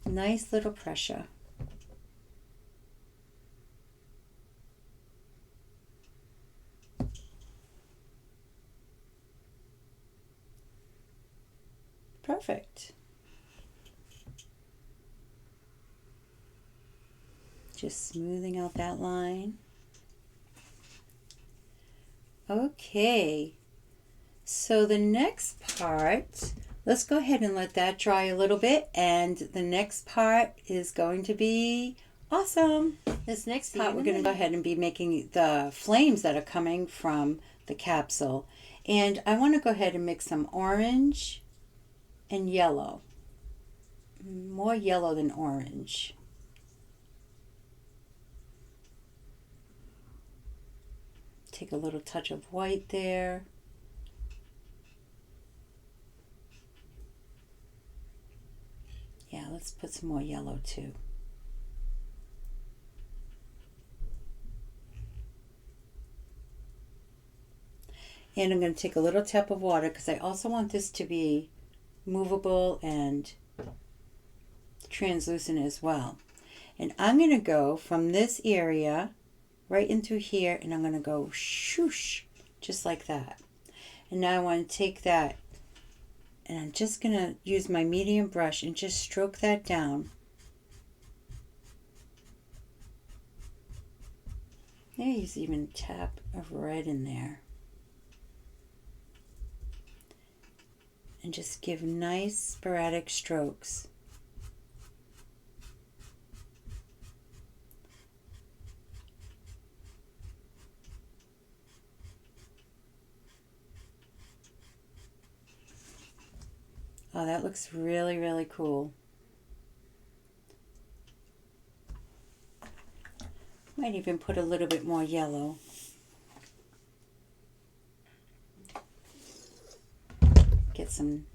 Nice little pressure. Perfect. Just smoothing out that line. Okay, so the next part, let's go ahead and let that dry a little bit, and the next part is going to be awesome. This next part, we're going to go ahead and be making the flames that are coming from the capsule. And I want to go ahead and mix some orange and yellow. More yellow than orange. Take a little touch of white there. Yeah, let's put some more yellow too. And I'm going to take a little tap of water because I also want this to be movable and translucent as well. And I'm going to go from this area right into here, and I'm going to go shoosh, just like that. And now I want to take that, and I'm just going to use my medium brush and just stroke that down. There's even a tap of red in there. And just give nice sporadic strokes. Oh, that looks really, really cool. Might even put a little bit more yellow. Get some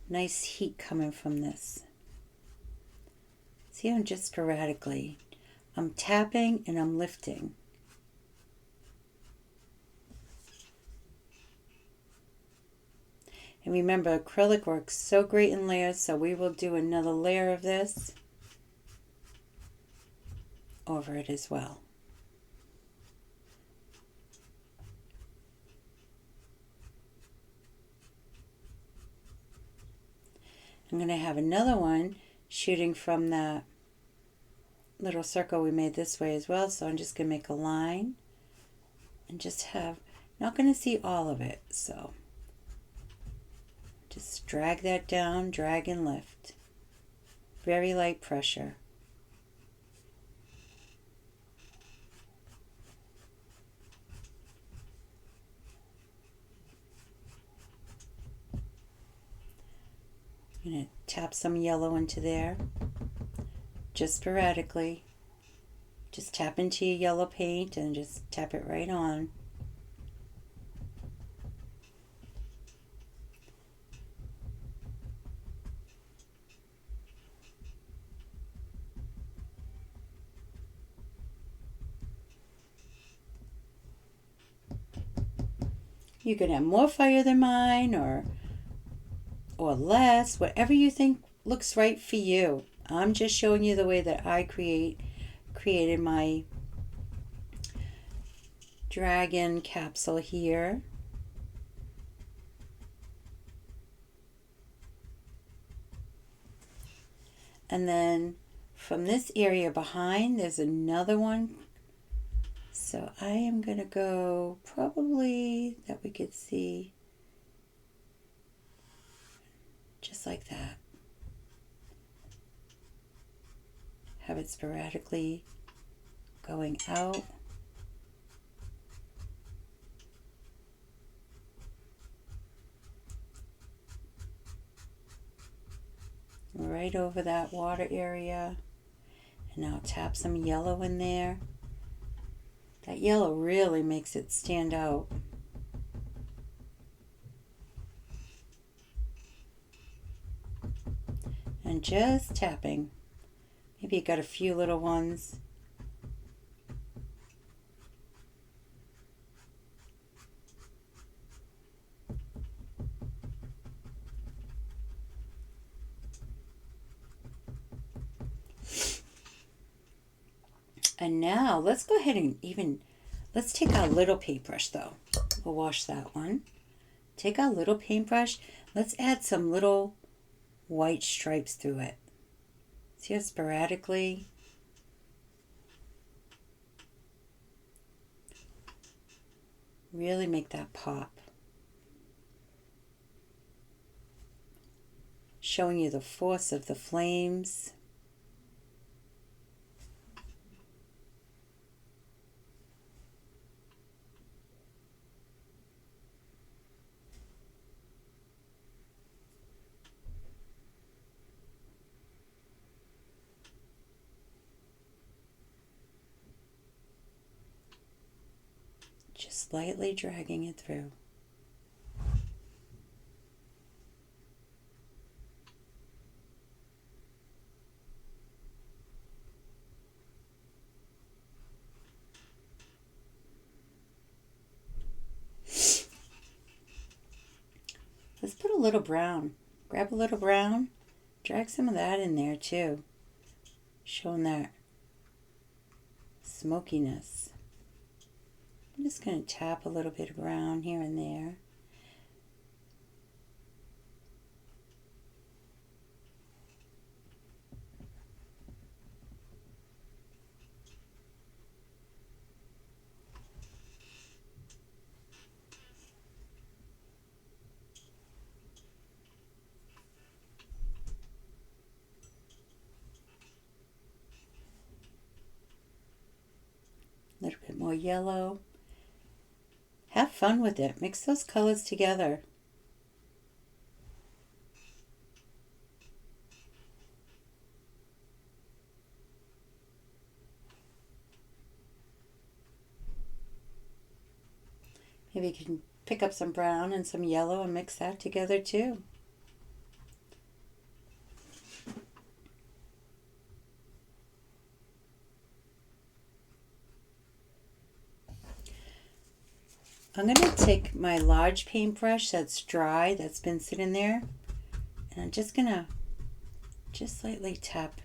nice heat coming from this. See, I'm just sporadically. I'm tapping and I'm lifting. And remember, acrylic works so great in layers, so we will do another layer of this over it as well. I'm going to have another one shooting from that little circle we made this way as well, so I'm just going to make a line and just have, not going to see all of it, so just drag that down, drag and lift. Very light pressure. I'm going to tap some yellow into there, just sporadically. Just tap into your yellow paint and just tap it right on. You can have more fire than mine or less, whatever you think looks right for you. I'm just showing you the way that I created my Dragon capsule here. And then from this area behind, there's another one. So I am going to go probably that we could see just like that. Have it sporadically going out. Right over that water area. And now tap some yellow in there. That yellow really makes it stand out. And just tapping. Maybe you got a few little ones. And now let's go ahead and let's take our little paintbrush though. We'll wash that one. Take our little paintbrush. Let's add some little white stripes through it. See how sporadically Really make that pop. Showing you the force of the flames. Just lightly dragging it through. Let's put a little brown. Grab a little brown, drag some of that in there too, showing that smokiness. I'm just going to tap a little bit of brown here and there. A little bit more yellow. Have fun with it. Mix those colors together. Maybe you can pick up some brown and some yellow and mix that together too. I'm going to take my large paintbrush that's dry, that's been sitting there, and I'm just going to just lightly tap.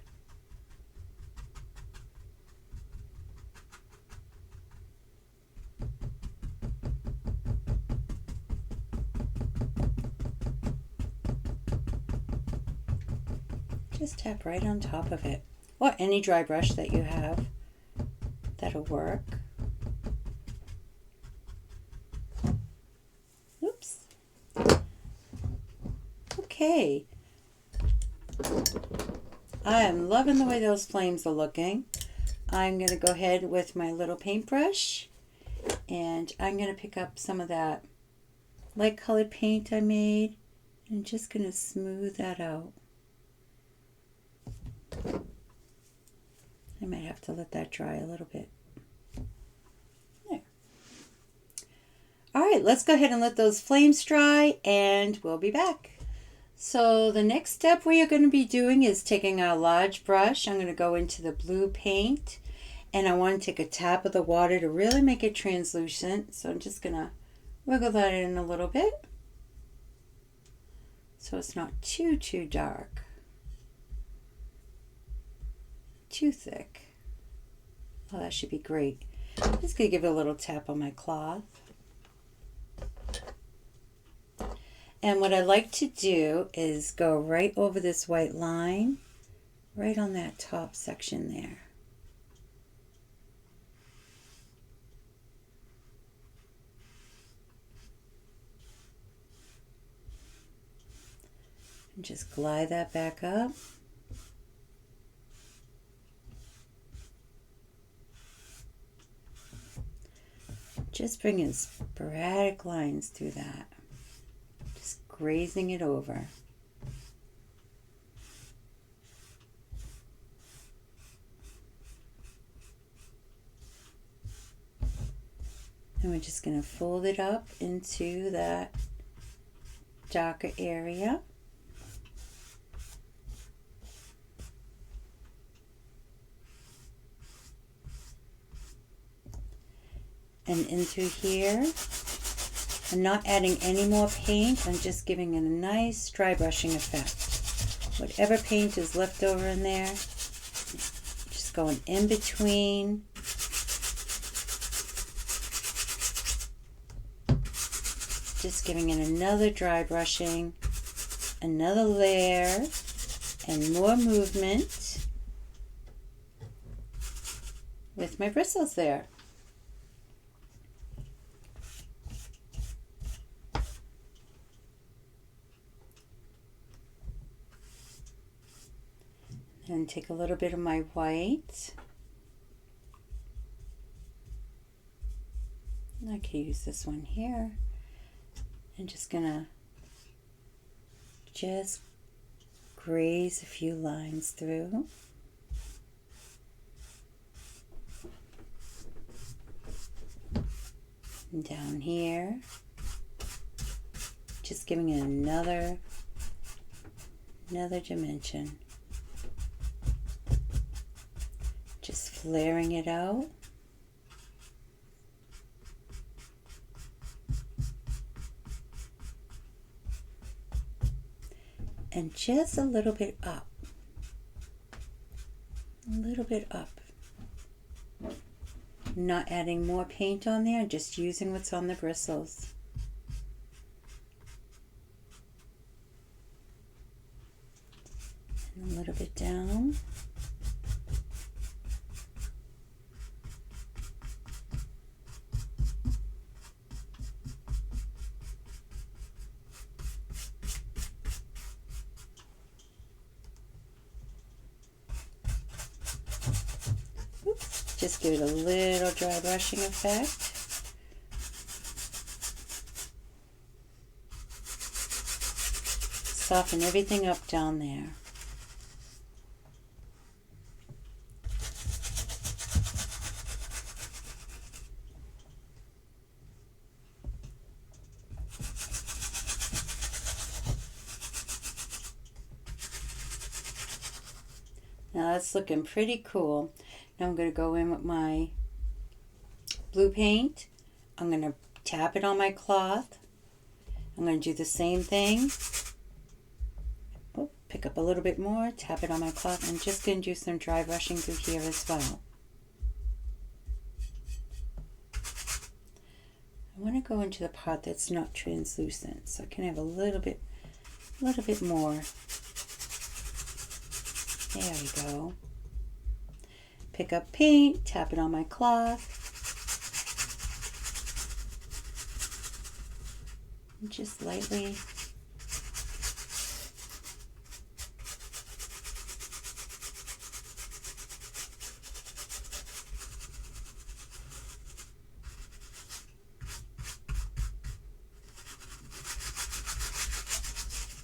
Just tap right on top of it, or any dry brush that you have. That'll work. Oops. Okay. I am loving the way those flames are looking. I'm going to go ahead with my little paintbrush, and I'm going to pick up some of that light colored paint I made, and just going to smooth that out. I might have to let that dry a little bit. There. All right, let's go ahead and let those flames dry, and we'll be back. So the next step we are going to be doing is taking our large brush. I'm going to go into the blue paint, and I want to take a tap of the water to really make it translucent. So I'm just going to wiggle that in a little bit so it's not too dark, too thick. Oh, that should be great. I'm just going to give it a little tap on my cloth. And what I like to do is go right over this white line, right on that top section there. And just glide that back up. Just bringing sporadic lines through that. Just grazing it over. And we're just going to fold it up into that darker area. And into here. I'm not adding any more paint. I'm just giving it a nice dry brushing effect. Whatever paint is left over in there, just going in between. Just giving it another dry brushing, another layer, and more movement with my bristles there. And take a little bit of my white. I can use this one here. I'm just gonna just graze a few lines through. And down here, just giving it another dimension. Just flaring it out. And just a little bit up. A little bit up. Not adding more paint on there, just using what's on the bristles. And a little bit down. Just give it a little dry brushing effect. Soften everything up down there. Now that's looking pretty cool. Now I'm going to go in with my blue paint. I'm going to tap it on my cloth. I'm going to do the same thing. Oh, pick up a little bit more, tap it on my cloth. I'm just going to do some dry brushing through here as well. I want to go into the part that's not translucent, so I can have a little bit more. There we go. Pick up paint, tap it on my cloth. And just lightly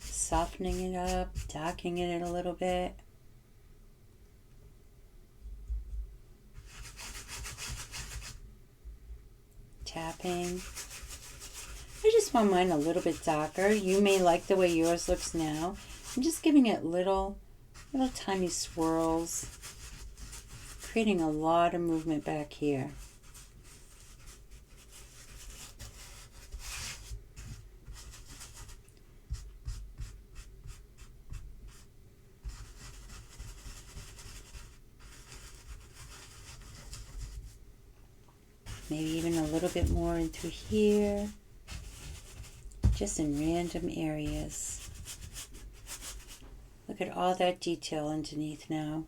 softening it up, darkening it a little bit. Tapping. I just want mine a little bit darker. You may like the way yours looks now. I'm just giving it little tiny swirls, creating a lot of movement back here. Maybe even a little bit more into here, just in random areas. Look at all that detail underneath now.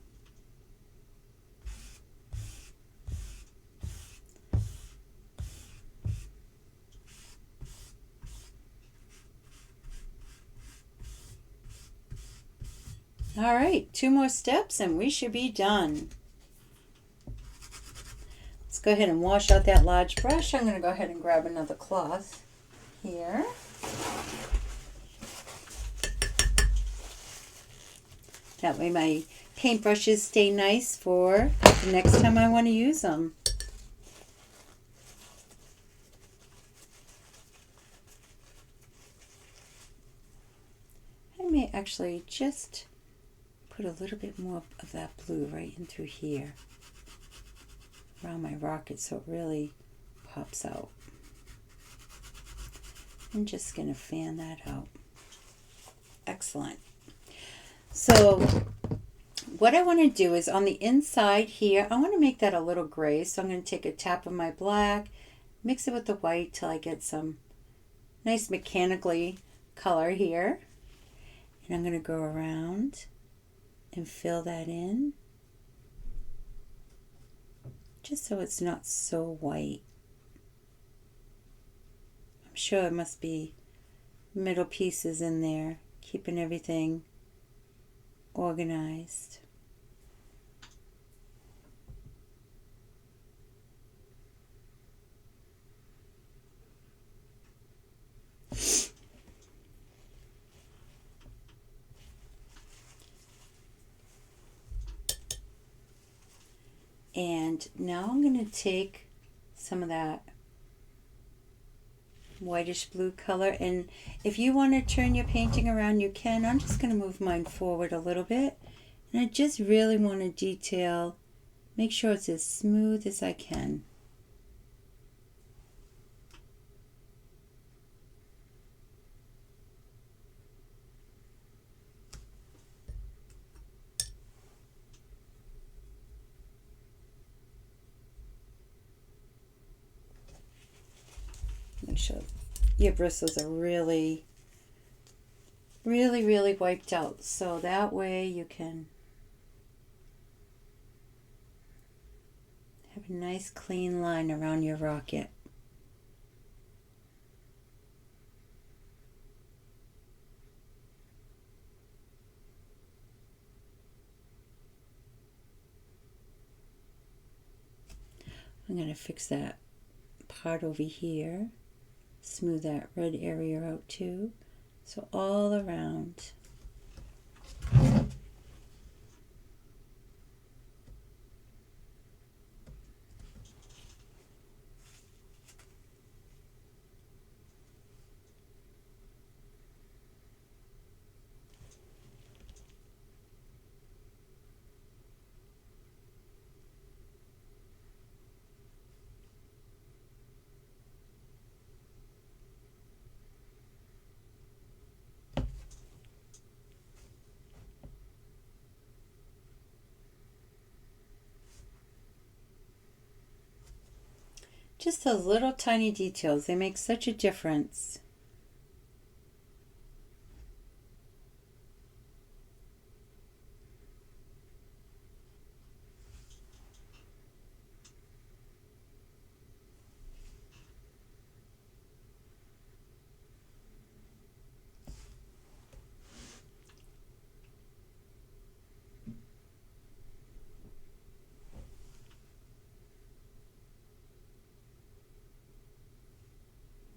All right, 2 more steps and we should be done. Let's go ahead and wash out that large brush. I'm going to go ahead and grab another cloth here. That way my paintbrushes stay nice for the next time I want to use them. I may actually just put a little bit more of that blue right in through here around my rocket so it really pops out. I'm just going to fan that out. Excellent. So what I want to do is on the inside here, I want to make that a little gray. So I'm going to take a tap of my black, mix it with the white till I get some nice mechanically color here. And I'm going to go around and fill that in, just so it's not so white. I'm sure it must be middle pieces in there, keeping everything organized. And now I'm going to take some of that whitish blue color, and if you want to turn your painting around, you can. I'm just going to move mine forward a little bit, and I just really want to detail, make sure it's as smooth as I can. Make sure your bristles are really wiped out, so that way you can have a nice clean line around your rocket. I'm going to fix that part over here, smooth that red area out too, so all around. Just those little tiny details, they make such a difference.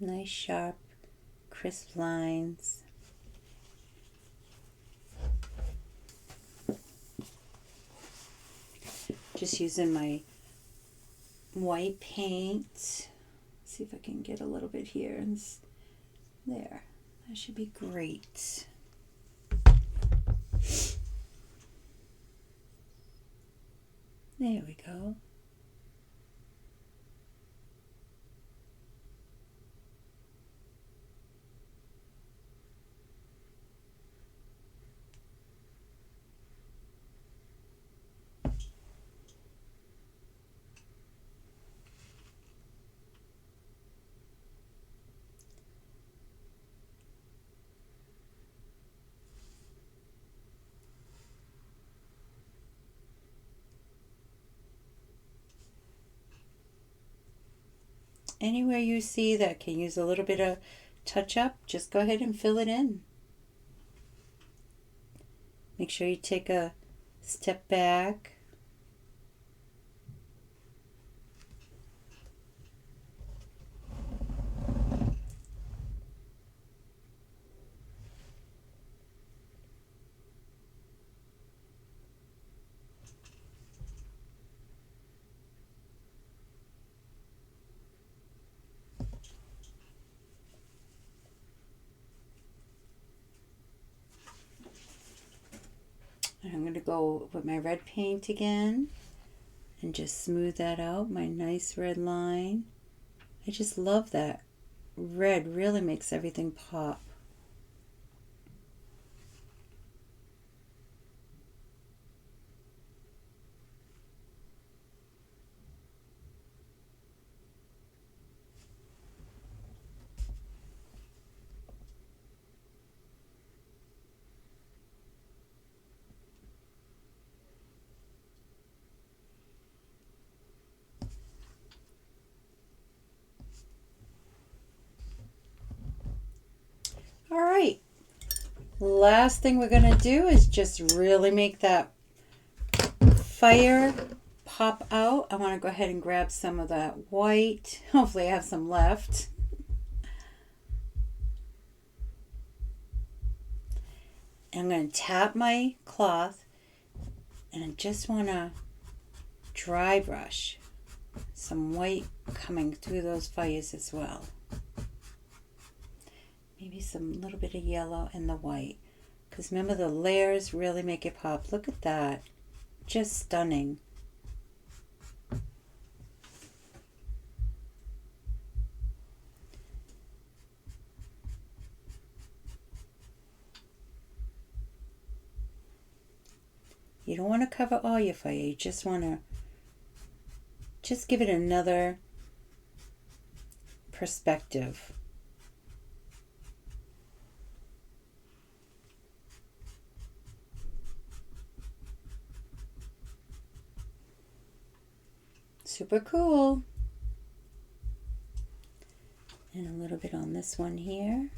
Nice, sharp, crisp lines. Just using my white paint. See if I can get a little bit here and there. That should be great. There we go. Anywhere you see that can use a little bit of touch up, just go ahead and fill it in. Make sure you take a step back. I'm going to go with my red paint again and just smooth that out, my nice red line. I just love that. Red really makes everything pop. All right, last thing we're going to do is just really make that fire pop out. I want to go ahead and grab some of that white. Hopefully I have some left. I'm going to tap my cloth, and I just want to dry brush. Some white coming through those fires as well. Maybe some little bit of yellow in the white. Because remember, the layers really make it pop. Look at that. Just stunning. You don't want to cover all your fire. You just want to give it another perspective. Super cool. And a little bit on this one here.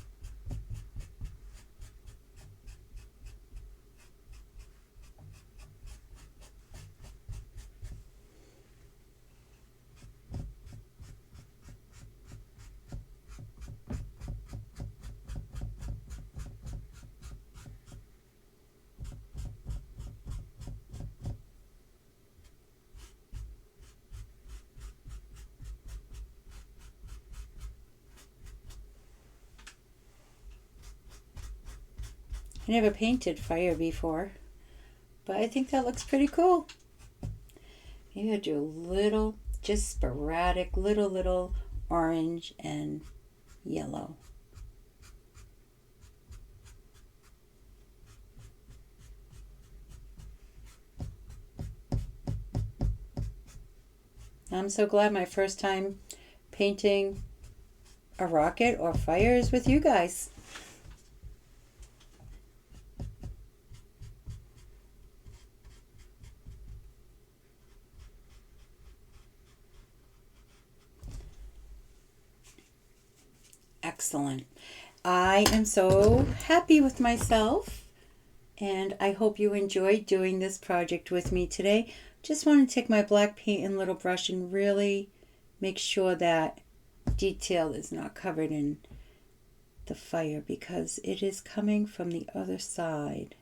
I never painted fire before, but I think that looks pretty cool. Maybe I'll do a little, just sporadic, little orange and yellow. I'm so glad my first time painting a rocket or fire is with you guys. Excellent. I am so happy with myself, and I hope you enjoyed doing this project with me today. Just want to take my black paint and little brush and really make sure that detail is not covered in the fire, because it is coming from the other side.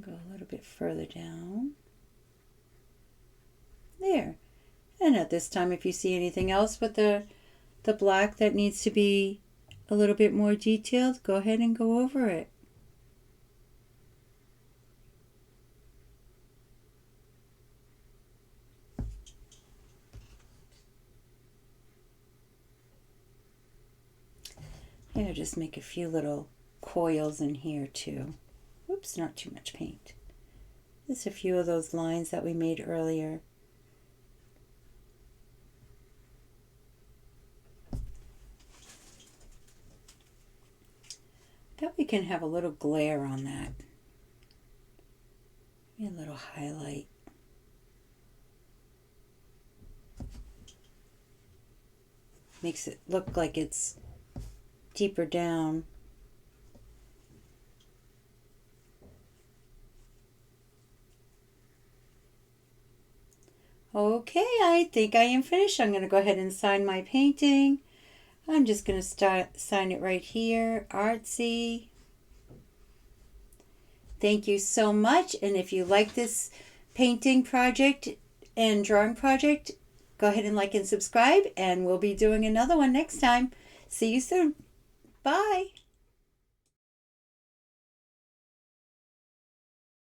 Go a little bit further down. There. And at this time, if you see anything else with the black that needs to be a little bit more detailed, go ahead and go over it. Maybe I'll just make a few little coils in here too. Whoops, not too much paint. Just a few of those lines that we made earlier. That we can have a little glare on that. Maybe a little highlight. Makes it look like it's deeper down. Okay, I think I am finished. I'm going to go ahead and sign my painting. I'm just going to sign it right here, Artsy. Thank you so much. And if you like this painting project and drawing project, go ahead and like and subscribe. And we'll be doing another one next time. See you soon. Bye.